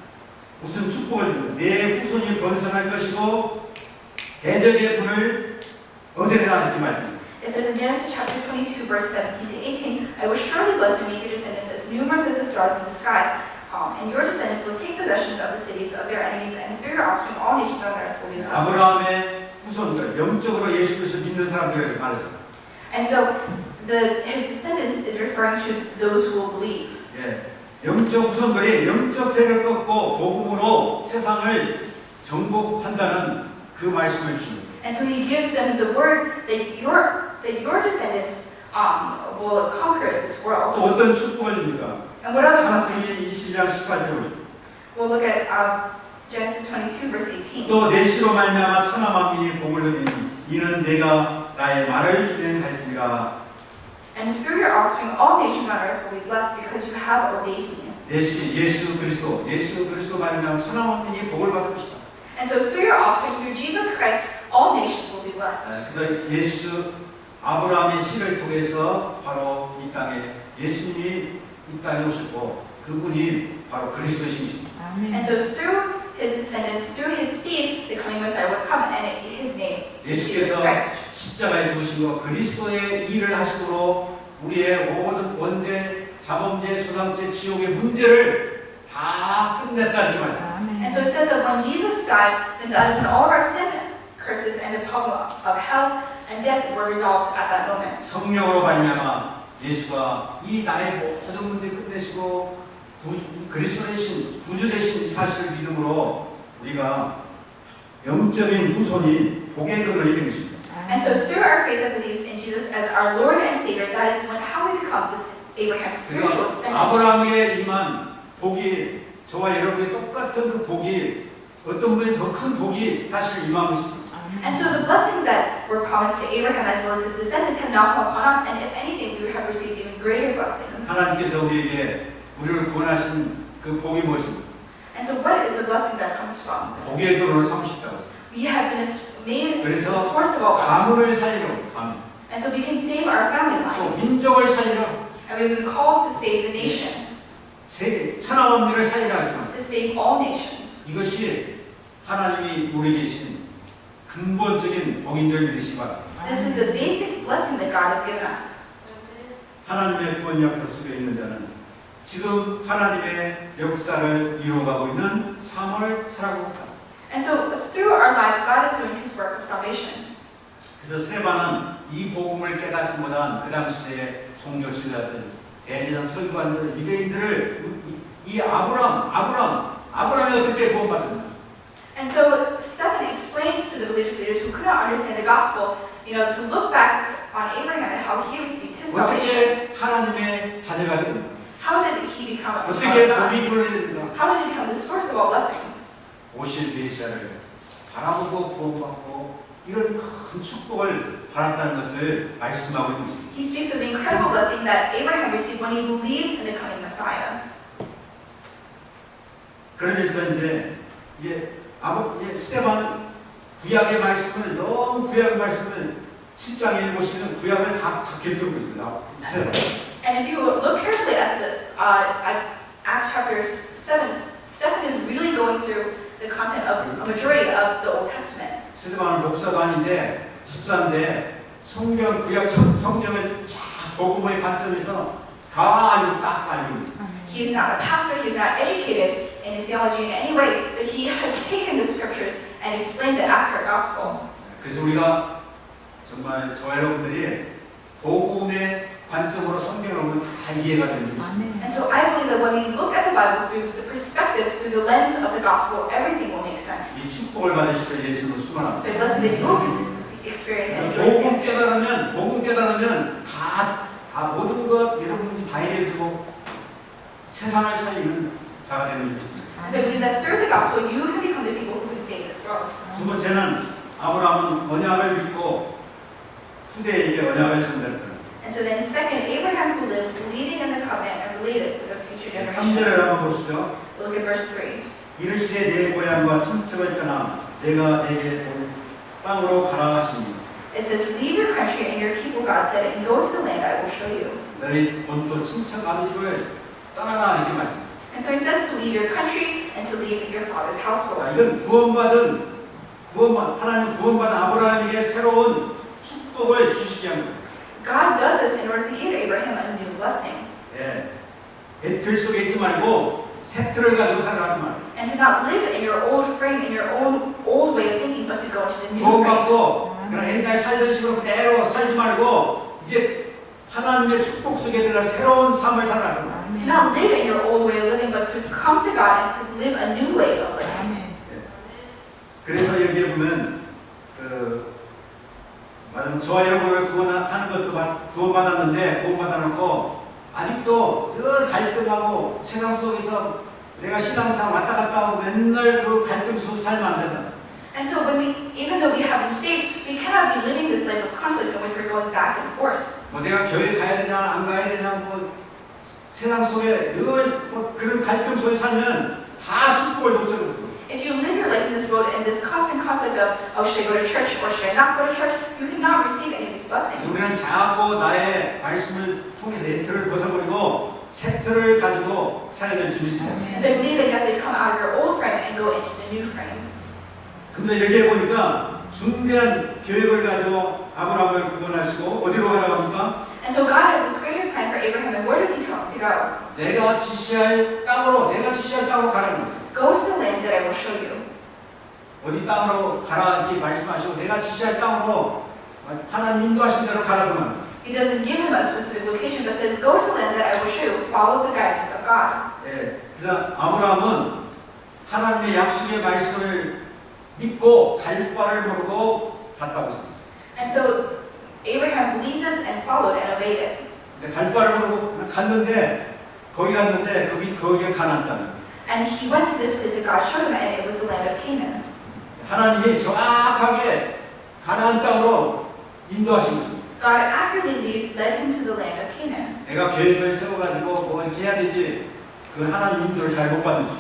무슨 축복을 주고 내 후손이 번성할 것이고 대적의 분을 얻으리라 이렇게 말씀합니다. It says in Genesis chapter 22, verse 17 to 18, I will surely bless you, make your descendants as numerous as the stars in the sky. And your descendants will take possessions of the cities of their enemies, and through your offspring all nations on earth will be blessed. 아브라함의 후손들, 영적으로 예수 그리스도를 믿는 사람들을 말해요. And so his descendants is referring to those who will believe. 영적 후손들이 영적 세력을 꺾고 복음으로 세상을 정복한다는 그 말씀을 주십니다. And so he gives them the word that your descendants will conquer this world. 또 어떤 축복을 줍니까? And what other blessings? 창세기 22장 18절 We'll look at Genesis 22, verse 18. 또 내 씨로 말미암아 천하 만민이 복을 누리니 이는 내가 나의 말을 준행하였으리라. And through your offspring, all nations on earth will be blessed because you have obeyed me. 내 씨 예수 그리스도 말미암아 천하 만민이 복을 받을 것이다. And so through your offspring, through Jesus Christ, all nations will be blessed. 그래서 예수 아브라함의 씨를 통해서 바로 이 땅에 예수님이 이 땅에 오셨고 그분이 바로 그리스도이십니다. And so through his descendants, through his seed, the coming Messiah would come, and his name is Jesus 예수께서 Christ. 십자가에 죽으시고 그리스도의 일을 하시도록 우리의 모든 원죄, 자범죄, 소상죄, 지옥의 문제를 다 끝냈다 이렇게 말씀합니다. And so it says that when Jesus died, then that is when all of our sin curses and the problem of hell and death were resolved at that moment. 성령으로 말미암아 예수가 이 나의 모든 문제 끝내시고 그리스도 대신 구주 대신 이 사실을 믿음으로 우리가 영적인 후손이 복의 근을 이루는 것입니다. And so through our faith that believes in Jesus as our Lord and Savior, that is when how we become this Abraham's spiritual 그러니까 descendants. 아브라함에게 임한 복이 저와 여러분의 똑같은 그 복이 어떤 분이 더 큰 복이 사실 임하고 있습니다. And so the blessings that were promised to Abraham as well as his descendants have now come upon us, and if anything, we have received even greater blessings. 하나님께서 우리에게 우리를 구원하신 그 복이 무엇입니까? And so what is the blessing that comes from this? 복의 근원을 삼으셨다고 했습니다. We have been made the 그래서 source of all blessings. 가문을 살리러 가문. And so we can save our family 또 lines. 민족을 살리러 And we've been called to save the nation, 세계 천하 만민을 살리라 하지만 to save all nations. 이것이 하나님이 우리에게 주신 근본적인 복인 줄 믿으시기 바랍니다. This is the basic blessing that God has given us. 하나님의 구원 약속 속에 있는 자는 지금 하나님의 역사를 이루어가고 있는 삶을 살아가고 있다. And so through our lives, God is doing His work of salvation. 그래서 스테반은 이 복음을 깨닫지 못한 그 당시에 종교 지도자들, 대제사 서기관들, 유대인들을 이 아브라함이 어떻게 구원받았나? And so Stephen explains to the religious leaders who could not understand the gospel, to look back on Abraham and how he received his salvation. 어떻게 하나님의 자녀가 됐는가? How did he become a child 어떻게 of God? 복이 불어졌는가? How did he become the source of all blessings? 오실 메시아를 바라보고 구원받고 이런 큰 축복을 받았다는 것을 말씀하고 있는 것입니다. He speaks of the incredible blessing that Abraham received when he believed in the coming Messiah. 그러면서 이제 스테반 구약의 말씀을 너무 구약의 말씀을 7장에 보시면 구약을 다 곁들이고 있습니다. 스테반. And if you look carefully at Acts chapter 7, Stephen is really going through the content of a majority of the Old Testament. 스테반은 목사가 아닌데 집사인데 구약 성경을 쫙 복음의 관점에서 다 알고 딱 알고 있습니다. He is not a pastor, he is not educated in theology in any way, but he has taken the scriptures and explained the accurate gospel. 그래서 우리가 정말 저 여러분들이 복음의 관점으로 성경을 보면 다 이해가 되는 게 있습니다. And so I believe that when we look at the Bible through the perspective, through the lens of the gospel, everything will make sense. 이 축복을 받으실 예수님을 So 수고합니다. blessed that you will experience and enjoy this. 복음 깨달으면 다 모든 것 여러분이 다 이해되고 세상을 살리는 자가 되는 줄 믿습니다. So I believe that through the gospel, you can become the people who can save this world. 두 번째는 아브라함은 언약을 믿고 후대에게 언약을 전달했다. And so then second, Abraham who lived believing in the covenant and related to the future generation. 3절을 한번 보시죠. Look at verse 3. 이르시되 내 고향과 친척을 떠나 내가 내게 온 땅으로 가라 하시니 It says, leave your country and your people, God said, and go to the land I will show you. 너희 본토 친척 아비집을 떠나라 이렇게 말씀합니다. And so he says to leave your country and to leave your father's household. 이건 하나님 구원받은 아브라함에게 새로운 축복을 주시게 합니다. God does this in order to give Abraham a new blessing. 예, 틀 속에 있지 말고 새 틀을 가지고 살아라는 말. And to not live in your old frame, in your own old way of thinking, but to go into the new frame. 구원받고 그냥 옛날 살던 식으로 그대로 살지 말고 이제 하나님의 축복 속에 들어 새로운 삶을 살아라는 말. To not live in your old way of living, but to come to God and to live a new way of living. 그래서 여기에 보면 저와 여러분을 구원하는 것도 구원받았는데 구원받아놓고 아직도 늘 갈등하고 세상 속에서 내가 신앙상 왔다 갔다 하고 맨날 그 갈등 속에 살면 안 된다. And so even though we have been saved, we cannot be living this life of conflict in which we're going back and forth. 뭐 내가 교회 가야 되나 안 가야 되나 뭐 세상 속에 늘 뭐 그런 갈등 속에 살면 다 축복을 못 주는 거죠. If you live your life in this world in this constant conflict of, oh, should I go to church or should I not go to church, you cannot receive any of these blessings. 우리는 자고 나의 말씀을 통해서 엔트를 벗어버리고 새 틀을 가지고 살아야 될 줄 믿습니다. And so I believe that you have to come out of your old frame and go into the new frame. 근데 여기에 보니까 중대한 계획을 가지고 아브라함을 구원하시고 어디로 가라고 합니까? And so God has this greater plan for Abraham, and where does he tell him to go? 내가 지시할 땅으로 가라는 거예요. Go to the land that I will show you. 어디 땅으로 가라 이렇게 말씀하시고 내가 지시할 땅으로 하나님 인도하신 대로 가라고 합니다. He doesn't give him a specific location, but says, go to the land that I will show you. Follow the guidance of God. 예, 그래서 아브라함은 하나님의 약속의 말씀을 믿고 갈 바를 모르고 갔다고 했습니다. And so Abraham believed this and followed and obeyed it. 갈 바를 모르고 갔는데 거기가 가나안 땅. And he went to this place that God showed him, and it was the land of Canaan. 하나님이 정확하게 가나안 땅으로 인도하신 거죠. God accurately led him to the land of Canaan. 내가 계획을 세워가지고 뭐 이렇게 해야 되지 그 하나님 인도를 잘 못 받는지.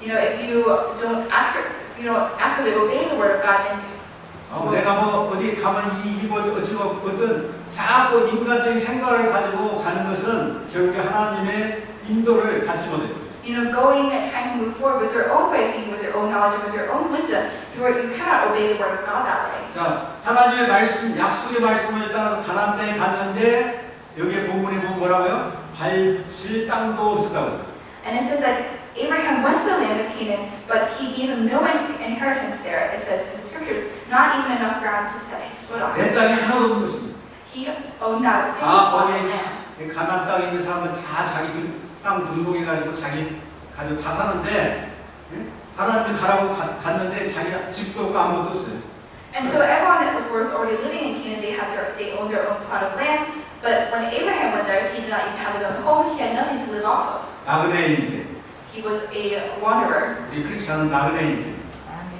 You know, if you don't accurately obey the word of God, then 내가 뭐 어디 가면 이 일이 뭐 어찌고 어떤 자꾸 인간적인 생각을 가지고 가는 것은 결국에 하나님의 인도를 받지 못해요. going and trying to move forward with your own way of thinking, with your own knowledge, and with your own wisdom, you cannot obey the word of God that way. 자, 하나님의 말씀, 약속의 말씀을 따라서 가나안 땅에 갔는데 여기에 본문에 보면 뭐라고요? 밟을 땅도 없었다고 했어요. And it says that Abraham went to the land of Canaan, but he gave him no inheritance there. It says in the scriptures, not even enough ground to set his foot on. 내 땅이 하나도 없는 것입니다. He owned not a single 아, plot of 거기에 land. 가나안 땅에 있는 사람은 다 자기 땅 등록해가지고 자기 가지고 다 사는데 하나님이 가라고 갔는데 자기가 집도 없고 아무것도 없어요. And so everyone that was already living in Canaan, they owned their own plot of land. But when Abraham went there, he did not even have his own home. He had nothing to live off of. 나그네 인생. He was a wanderer. 우리 크리스천은 나그네 인생.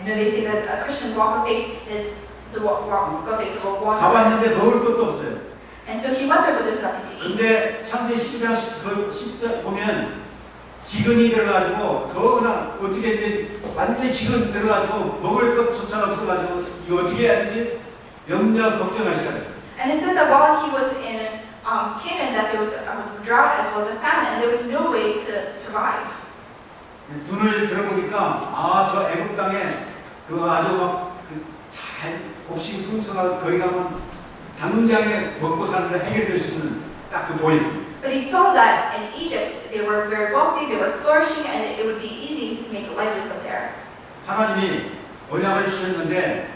They say that a Christian walk of faith is the walk of faith of a wanderer. 가봤는데 먹을 것도 없어요. And so he went there, but there's nothing to eat. 근데 창세기 10장 10절 보면 기근이 들어가지고 더구나 어떻게 이제 완전히 기근 들어가지고 먹을 것조차 없어가지고 이거 어떻게 해야 되지? 염려 걱정하기 시작했어요. And it says that while he was in Canaan, that there was a drought as well as a famine, and there was no way to survive. 눈을 들어보니까 아, 저 애굽 땅에 그 아주 막 잘 곡식 풍성하고 거기 가면 당장에 먹고 사는 걸 해결될 수 있는 딱 그 보였어요. But he saw that in Egypt, they were very wealthy, they were flourishing, and it would be easy to make a livelihood there. 하나님이 언약을 주셨는데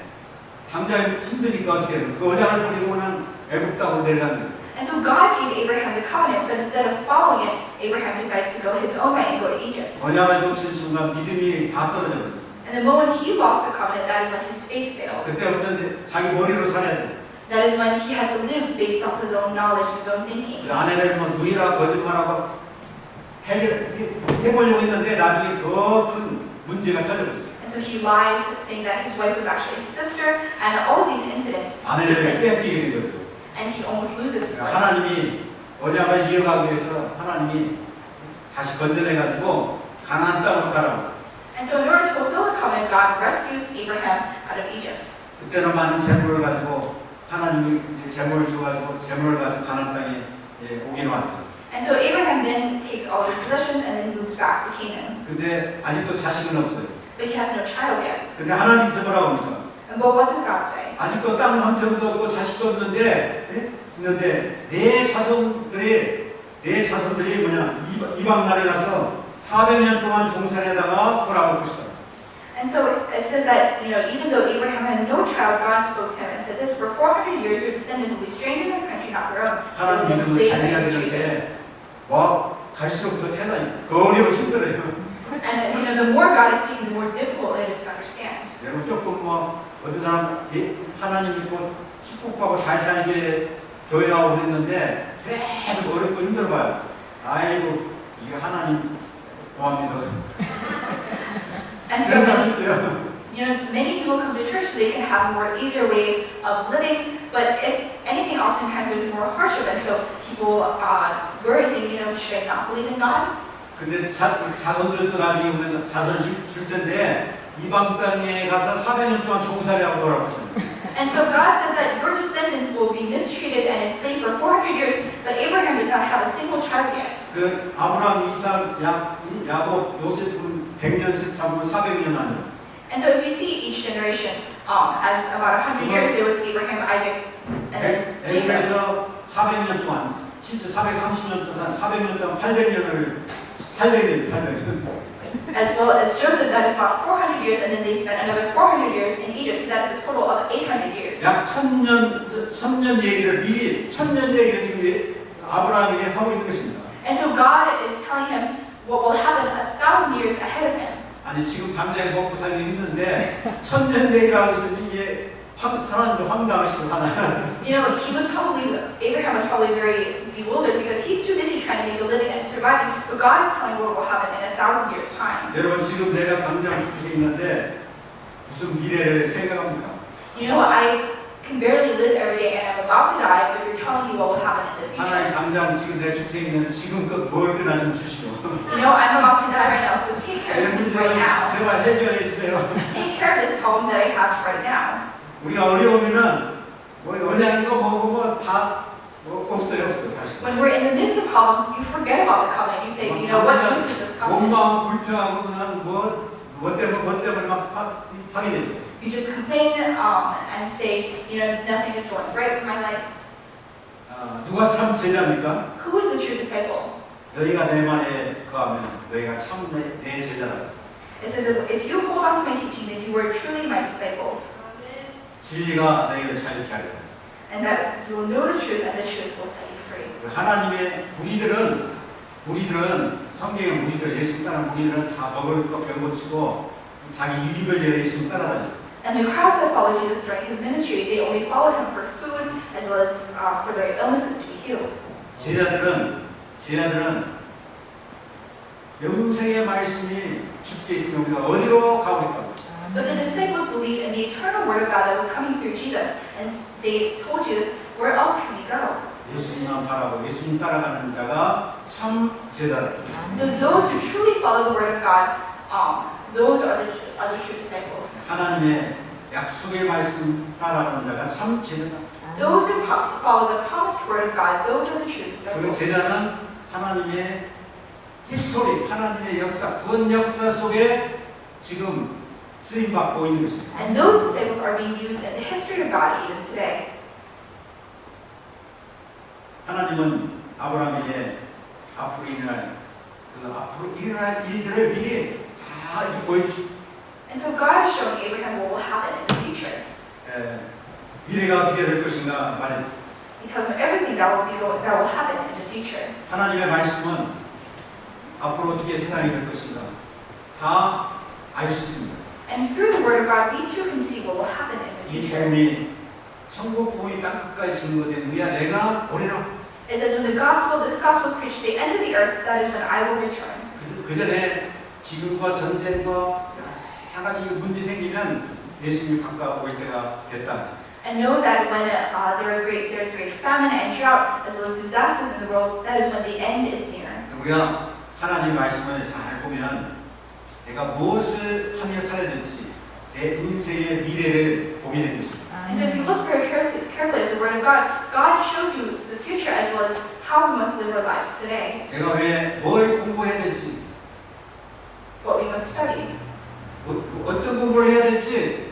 당장 힘드니까 어떻게 해요? 그 언약을 버리고 그냥 애굽 땅으로 내려가는 거예요. And so God gave Abraham the covenant, but instead of following it, Abraham decides to go his own way and go to Egypt. 언약을 놓친 순간 믿음이 다 떨어져 버렸어요. And the moment he lost the covenant, that is when his faith failed. 그때부터 자기 머리로 살아야 돼요. That is when he had to live based off his own knowledge and his own thinking. 그 아내를 뭐 누이라 거짓말하고 해보려고 했는데 나중에 더 큰 문제가 터져버렸어요. And so he lies, saying that his wife was actually his sister, and all of these incidents take 아내를 place. 뺏기게 된 거죠. And he almost loses his wife. 하나님이 언약을 이어가기 위해서 하나님이 다시 건져내가지고 가나안 땅으로 가라고. And so in order to fulfill the covenant, God rescues Abraham out of Egypt. 그때는 많은 재물을 가지고 하나님이 재물을 줘가지고 재물을 가지고 가나안 땅에 오기로 왔어요. And so Abraham then takes all his possessions and then moves back to Canaan. 근데 아직도 자식은 없어요. But he has no child yet. 근데 하나님께서 뭐라고 합니까? And but what does God say? 아직도 땅 한 평도 없고 자식도 없는데 내 자손들이 뭐냐 이방 나라에 가서 400년 동안 종살에다가 돌아올 것이다. And so it says that, even though Abraham had no child, God spoke to him and said this, for 400 years your descendants will be strangers in a country not their own. 하나님 And 믿음을 slaves 잘 and 해야 mistreated. 되는데 갈수록 더 태산이 더 어려워 힘들어요. And the more God is speaking, the more difficult it is to understand. 여러분 조금 어떤 사람 하나님 믿고 축복받고 잘 살게 교회 나오고 그랬는데 계속 어렵고 힘들어봐요. 아이고 이게 하나님 고합니다. And so many people come to church so they can have a more easier way of living, but if anything, oftentimes there's more hardship, and so people worry, saying, should I not believe in God? 근데 자손들도 나중에 오면 자손 줄 텐데 이방 땅에 가서 400년 동안 종살이하고 돌아왔어요. And so God says that your descendants will be mistreated and enslaved for 400 years, but Abraham does not have a single child yet. 그 아브라함, 이삭, 야곱, 요셉은 100년씩 잡으면 400년 아니에요. And so if you see each generation, as about 100 years, there was Abraham, Isaac, and then Jacob. 애굽에서 400년 동안, 진짜 430년 동안, 400년 동안 800년. As well as Joseph, that is about 400 years, and then they spent another 400 years in Egypt, so that is a total of 800 years. 약 1000년 얘기를 미리 1000년 얘기를 지금 아브라함에게 하고 있는 것입니다. And so God is telling him what will happen 1,000 years ahead of him. 아니 지금 당장에 먹고 살기 힘든데 1000년 얘기를 하고 있으니 이게 하나님도 황당하시고 하나. Abraham was probably very bewildered because he's too busy trying to make a living and surviving, but God is telling what will happen in 1,000 years' time. 여러분 지금 내가 당장 죽게 있는데 무슨 미래를 생각합니까? I can barely live every day and I'm about to die, but you're telling me what will happen in the 하나님 future. 당장 지금 내 죽게 있는데 지금껏 뭘 그나 좀 주시오. I'm about to die right now, so take care 이 of me 문제를 right now. 제발 해결해 주세요. Take care of this problem that I have right now. 우리가 어려우면은 뭐 언약이고 뭐고 다뭐 없어요 사실. When we're in the midst of problems, you forget about the covenant. You say, what use is this covenant? 몸만 불평하고 그냥 뭐 때문에 막 하게 되죠. You just complain and say, nothing is going right with my life. 누가 참 제자입니까? Who is the true disciple? 너희가 내 말에 거하면 너희가 참 내 제자라. It says, if you hold on to my teaching, then you are truly my disciples. 진리가 너희를 자유케 하리라. And that you will know the truth, and the truth will set you free. 하나님의 무리들은 성경의 무리들, 예수 따르는 무리들은 다 먹을 것 병고치고 자기 유익을 위해 예수 따라다니죠. And the crowds that followed Jesus during his ministry, they only followed him for food as well as for their illnesses to be healed. 제자들은 영생의 말씀이 주께 있으면 우리가 어디로 가보겠다. But the disciples believed in the eternal word of God that was coming through Jesus, and they told Jesus, where else can we go? 예수님만 바라고 예수님 따라가는 자가 참 제자다. So those who truly follow the word of God, those are the true disciples. 하나님의 약속의 말씀 따라가는 자가 참 제자다. Those who follow the promised word of God, those are the true 그 disciples. 제자는 하나님의 히스토리, 하나님의 역사, 구원 역사 속에 지금 쓰임 받고 있는 것입니다. And those disciples are being used in the history of God even today. 하나님은 아브라함에게 앞으로 일어날 일들을 미리 다 이렇게 보여주시고 And so God is showing Abraham what will happen in the future. 미래가 어떻게 될 것인가 말이죠. Because of everything that will happen in the future. 하나님의 말씀은 앞으로 어떻게 세상이 될 것인가 다 알 수 있습니다. And through the word of God, we too can see what will happen in the 이 future. 복음이 천국 복음이 땅 끝까지 증거된 후에 내가 오리라. It says when this gospel is preached to the ends of the earth, that is when I will return. 그 전에 기근과 전쟁과 여러 가지 문제 생기면 예수님이 가까워 올 때가 됐다. And know that when there's great famine and drought, as well as disasters in the world, that is when the end is near. 우리가 하나님 말씀을 잘 보면 내가 무엇을 하며 살아야 될지 내 인생의 미래를 보게 되는 것입니다. And so if you look very carefully at the word of God, God shows you the future as well as how we must live our lives today, 내가 왜 뭘 공부해야 될지 what we must study. 어떤 공부를 해야 될지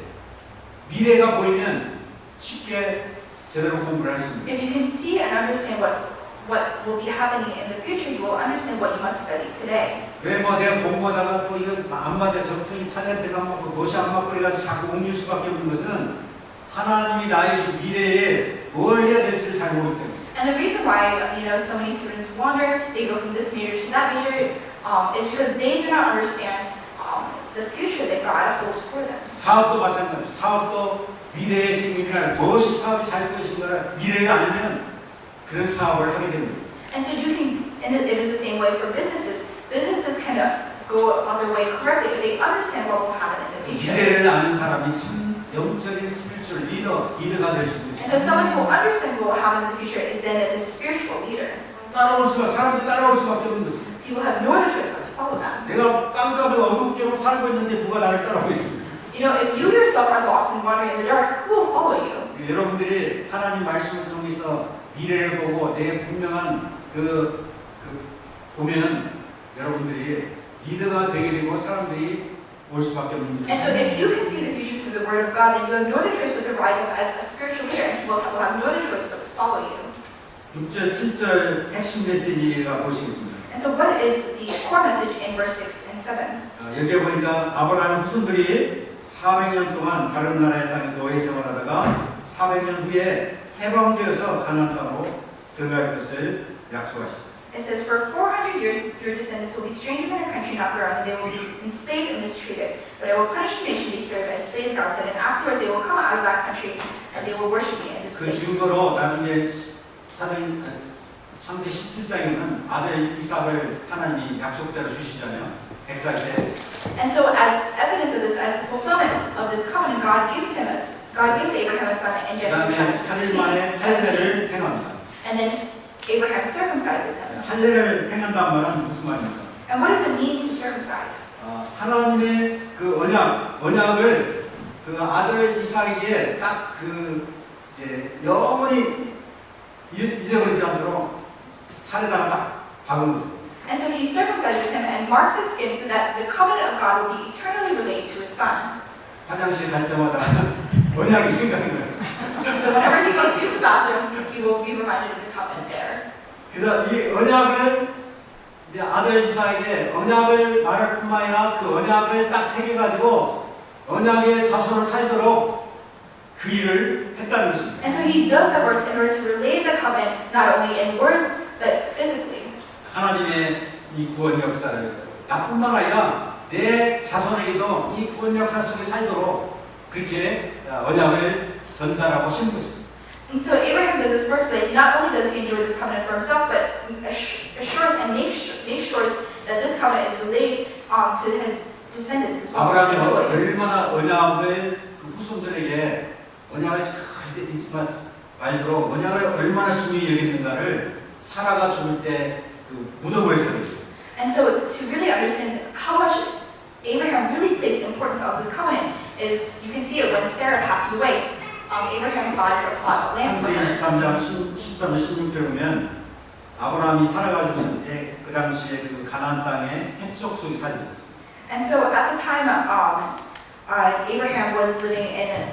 미래가 보이면 쉽게 제대로 공부를 할 수 있습니다. If you can see and understand what will be happening in the future, you will understand what you must study today. 왜 뭐 내가 공부하다가 또 이거 안 맞아 적성이 탤런트가 안 맞고 그것이 안 맞고 그래가지고 자꾸 옮길 수밖에 없는 것은 하나님이 나의 미래에 뭘 해야 될지를 잘 모르기 때문에. And the reason why so many students wander, they go from this major to that major, is because they do not understand the future that God holds for them. 사업도 마찬가지입니다. 사업도 미래의 증인이라 무엇이 사업이 잘 것인가를 미래가 아니면 그런 사업을 하게 됩니다. And so it is the same way for businesses. Businesses can go on their way correctly if they understand what will happen in the future. 미래를 아는 사람이 참 영적인 스피리추얼 리더가 될 수도 And so 있어요. someone who understands what will happen in the future is then the spiritual leader. 사람들이 따라올 수밖에 없는 것입니다. People have no other choice but to follow them. 내가 깜깜하게 어둡게 살고 있는데 누가 나를 따라오고 있습니다. If you yourself are lost and wandering in the dark, who will follow you? 여러분들이 하나님 말씀을 통해서 미래를 보고 내 분명한 보면 여러분들이 리더가 되게 되고 사람들이 올 수밖에 없는 And so if you can see the future through the Word of God, then you have no other choice but to rise up as a spiritual leader, and people will have no other choice but to follow you. 6절, 7절 핵심 메시지가 보시겠습니다. And so what is the core message in verse 6 and 7? 여기에 보니까 아브라함 후손들이 400년 동안 다른 나라의 땅에서 노예 생활하다가 400년 후에 해방되어서 가나안 땅으로 들어갈 것을 약속하시죠. It says, "For 400 years your descendants will be strangers in a country not their own, and they will be enslaved and mistreated. But I will punish the nation they serve as slaves," God said, "and afterward they will come out of that country, and they will worship me in this 그 place." 증거로 나중에 창세 17장에는 아들 이삭을 하나님이 약속대로 주시잖아요. 100살 때. And so, as evidence of this, as the fulfillment of this covenant, God gives Abraham a son in Genesis 그다음에 chapter 8일 만에 16. 할례를 행합니다. And then Abraham circumcises him. 할례를 행한다는 말은 무슨 말입니까? And what does it mean to circumcise? 하나님의 그 언약을 그 아들 이삭에게 딱 그 이제 영원히 잊어버리지 않도록 살에다가 딱 박은 거죠. And so he circumcises him and marks his skin so that the covenant of God will be eternally related to his son. 화장실 갈 때마다 언약이 생각나는 거예요. So whenever he goes to use the bathroom, he will be reminded of the covenant there. 그래서 이 언약을 이제 아들 이삭에게 언약을 말할 뿐만 아니라 그 언약을 딱 새겨가지고 언약의 자손을 살도록 그 일을 했다는 것입니다. And so he does that work in order to relay the covenant not only in words but physically. 하나님의 이 구원 역사를 나뿐만 아니라 내 자손에게도 이 구원 역사 속에 살도록 그렇게 언약을 전달하고 신 것입니다. And so Abraham does this work so that not only does he enjoy this covenant for himself, but assures and makes sure that this covenant is relayed to his descendants as well. 아브라함이 얼마나 언약을 그 후손들에게 언약을 잘 잊지만 말도록 언약을 얼마나 중요히 여겼는가를 사라가 죽을 때 그 무덤에서 And so to really understand how much Abraham really placed importance on this covenant is you can see it when Sarah passed away. Abraham buys a plot of land for 창세기 her. 23장 13절 16절 보면 아브라함이 살아가 죽을 때 그 당시에 그 가나안 땅에 햇속 속에 살고 있었어요. And so at the time Abraham was living in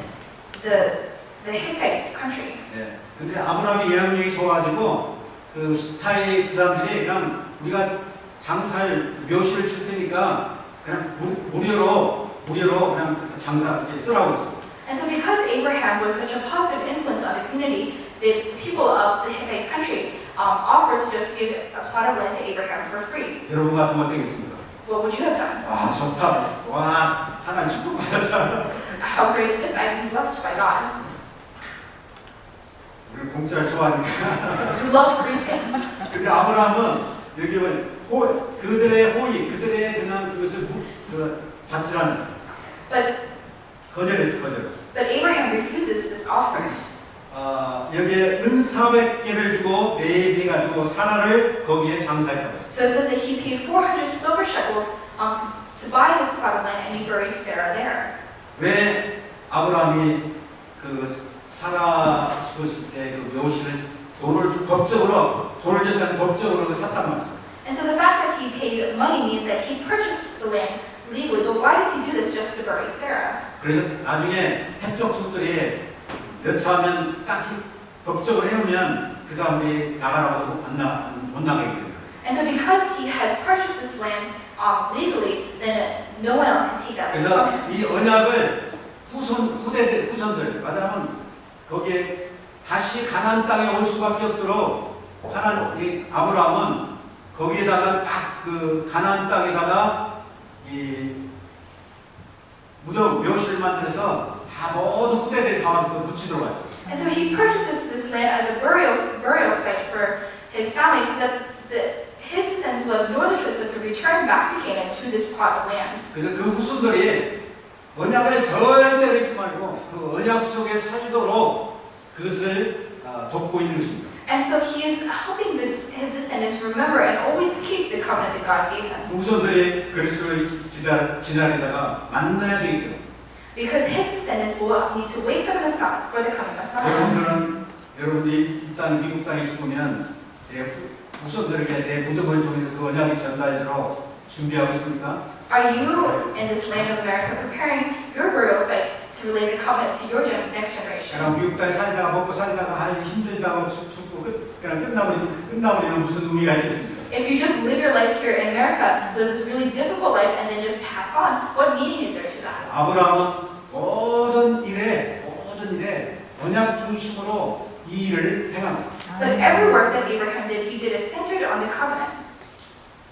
the Hittite country. 네. 근데 아브라함이 영향력이 좋아가지고 그 히타이 그 사람들이 그냥 우리가 장사할 묘실을 줄 테니까 그냥 무료로 그냥 장사 이렇게 쓰라고 했어요. And so because Abraham was such a positive influence on the community, the people of the Hittite country offered to just give a plot of land to Abraham for free. 여러분 같으면 어떻겠습니까? What would you have done? 와 좋다. 와 하나님 축복받았다. How great is this? I've been blessed by God. 우리 공짜를 좋아하니까. We love free things. 근데 아브라함은 여기 보면 그들의 호의, 그들의 그냥 그것을 받지라는 거절했어, 거절. But Abraham refuses this offering. 여기에 은 400개를 주고 매입해 가지고 사라를 거기에 장사했다고 했어요. So it says that he paid 400 silver shekels to buy this plot of land, and he buries Sarah there. 왜 아브라함이 그 사라 죽었을 때 그 묘실을 돈을 줬다는 법적으로 그 샀단 말이죠. And so the fact that he paid money means that he purchased the land legally. But why does he do this just to bury Sarah? 그래서 나중에 해쪽 숙들이 여차하면 딱히 법적으로 해놓으면 그 사람들이 나가라고 못 나가게 됩니다. And so because he has purchased this land legally, then no one else can take that land from 그래서 him. 이 언약을 후손들 말하자면 거기에 다시 가나안 땅에 올 수밖에 없도록 이 아브라함은 거기에다가 딱 그 가나안 땅에다가 이 무덤 묘실을 만들어서 다 모든 후대들이 다 와서 그 묻히도록 하죠. And so he purchases this land as a burial site for his family, so that his descendants will have no other choice but to return back to Canaan to this plot of land. 그래서 그 후손들이 언약을 절대로 잊지 말고 그 언약 속에 살도록 그것을 돕고 있는 것입니다. And so he is helping his descendants remember and always keep the covenant that God gave him. 후손들이 그리스도를 기다리다가 만나야 되기 때문에 Because his descendants will need to wait for the Messiah, for the coming Messiah. 여러분들이 이 땅, 미국 땅에 죽으면 내 후손들에게 내 무덤을 통해서 그 언약이 전달되도록 준비하고 있습니까? Are you in this land of America preparing your burial site to relay the covenant to your next generation? 그냥 미국 땅에 살다가 먹고 살다가 힘들다고 죽고 그냥 끝나버리면 무슨 의미가 있겠습니까? If you just live your life here in America, live this really difficult life, and then just pass on, what meaning is there to that? 아브라함은 모든 일에 언약 중심으로 이 일을 행합니다. But every work that Abraham did, he did it centered on the covenant.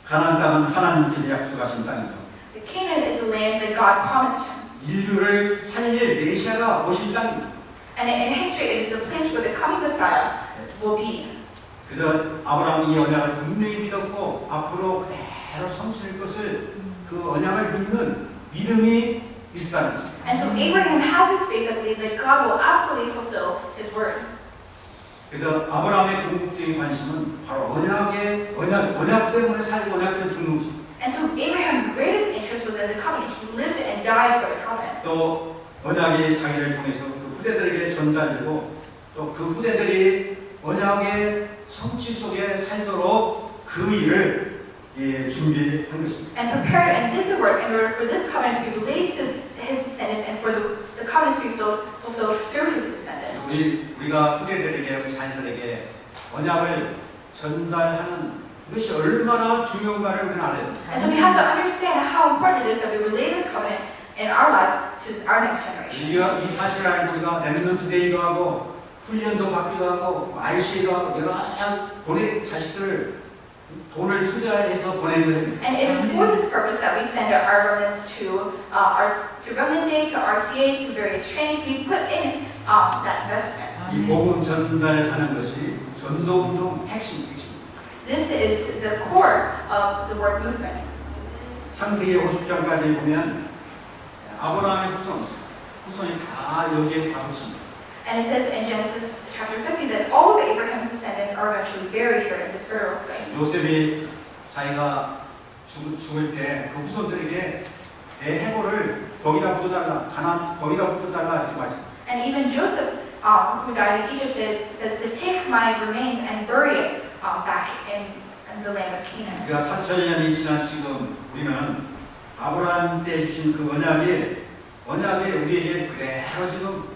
가나안 땅은 하나님께서 약속하신 땅이죠. The Canaan is the land that God promised him. 인류를 살릴 메시아가 오신 땅입니다. And in history, it is the place where the coming Messiah will be. 그래서 아브라함이 이 언약을 분명히 믿었고 앞으로 그대로 성취할 것을 그 언약을 믿는 믿음이 있었다는 거죠. And so Abraham had this faith that believed that God will absolutely fulfill his word. 그래서 아브라함의 궁극적인 관심은 바로 언약 때문에 살고 언약 때문에 죽는 것입니다. And so Abraham's greatest interest was in the covenant. He lived and died for the covenant. 또 언약이 자기를 통해서 그 후대들에게 전달되고 또 그 후대들이 언약의 성취 속에 살도록 그 일을 준비한 것입니다. And prepared and did the work in order for this covenant to be relayed to his descendants and for the covenant to be fulfilled through his descendants. 우리가 후대들에게 우리 자녀들에게 언약을 전달하는 이것이 얼마나 중요한가를 우리는 알아야 됩니다. And so we have to understand how important it is that we relay this covenant in our lives to our next generation. 이 사실을 알고 우리가 랩넌트 데이도 하고 훈련도 받기도 하고 RC도 하고 여러 자식들을 돈을 투자해서 보내는 겁니다. And it is for this purpose that we send our remnants to Remnant Day, to RCA, to various trainings. We put in that investment. 이 복음 전달하는 것이 전도운동 핵심입니다. This is the core of the word movement. 창세기 50장까지 보면 아브라함의 후손이 다 여기에 다 붙입니다. And it says in Genesis chapter 50 that all of Abraham's descendants are eventually buried here in this burial site. 요셉이 자기가 죽을 때 그 후손들에게 내 해골을 거기다 묻어달라, 가나안 거기다 묻어달라 이렇게 말씀합니다. And even Joseph, who died in Egypt, says to take my remains and bury it back in the land of Canaan. 그러니까 4,000년이 지난 지금 우리는 아브라함 때 주신 그 언약이 우리에게 그대로 지금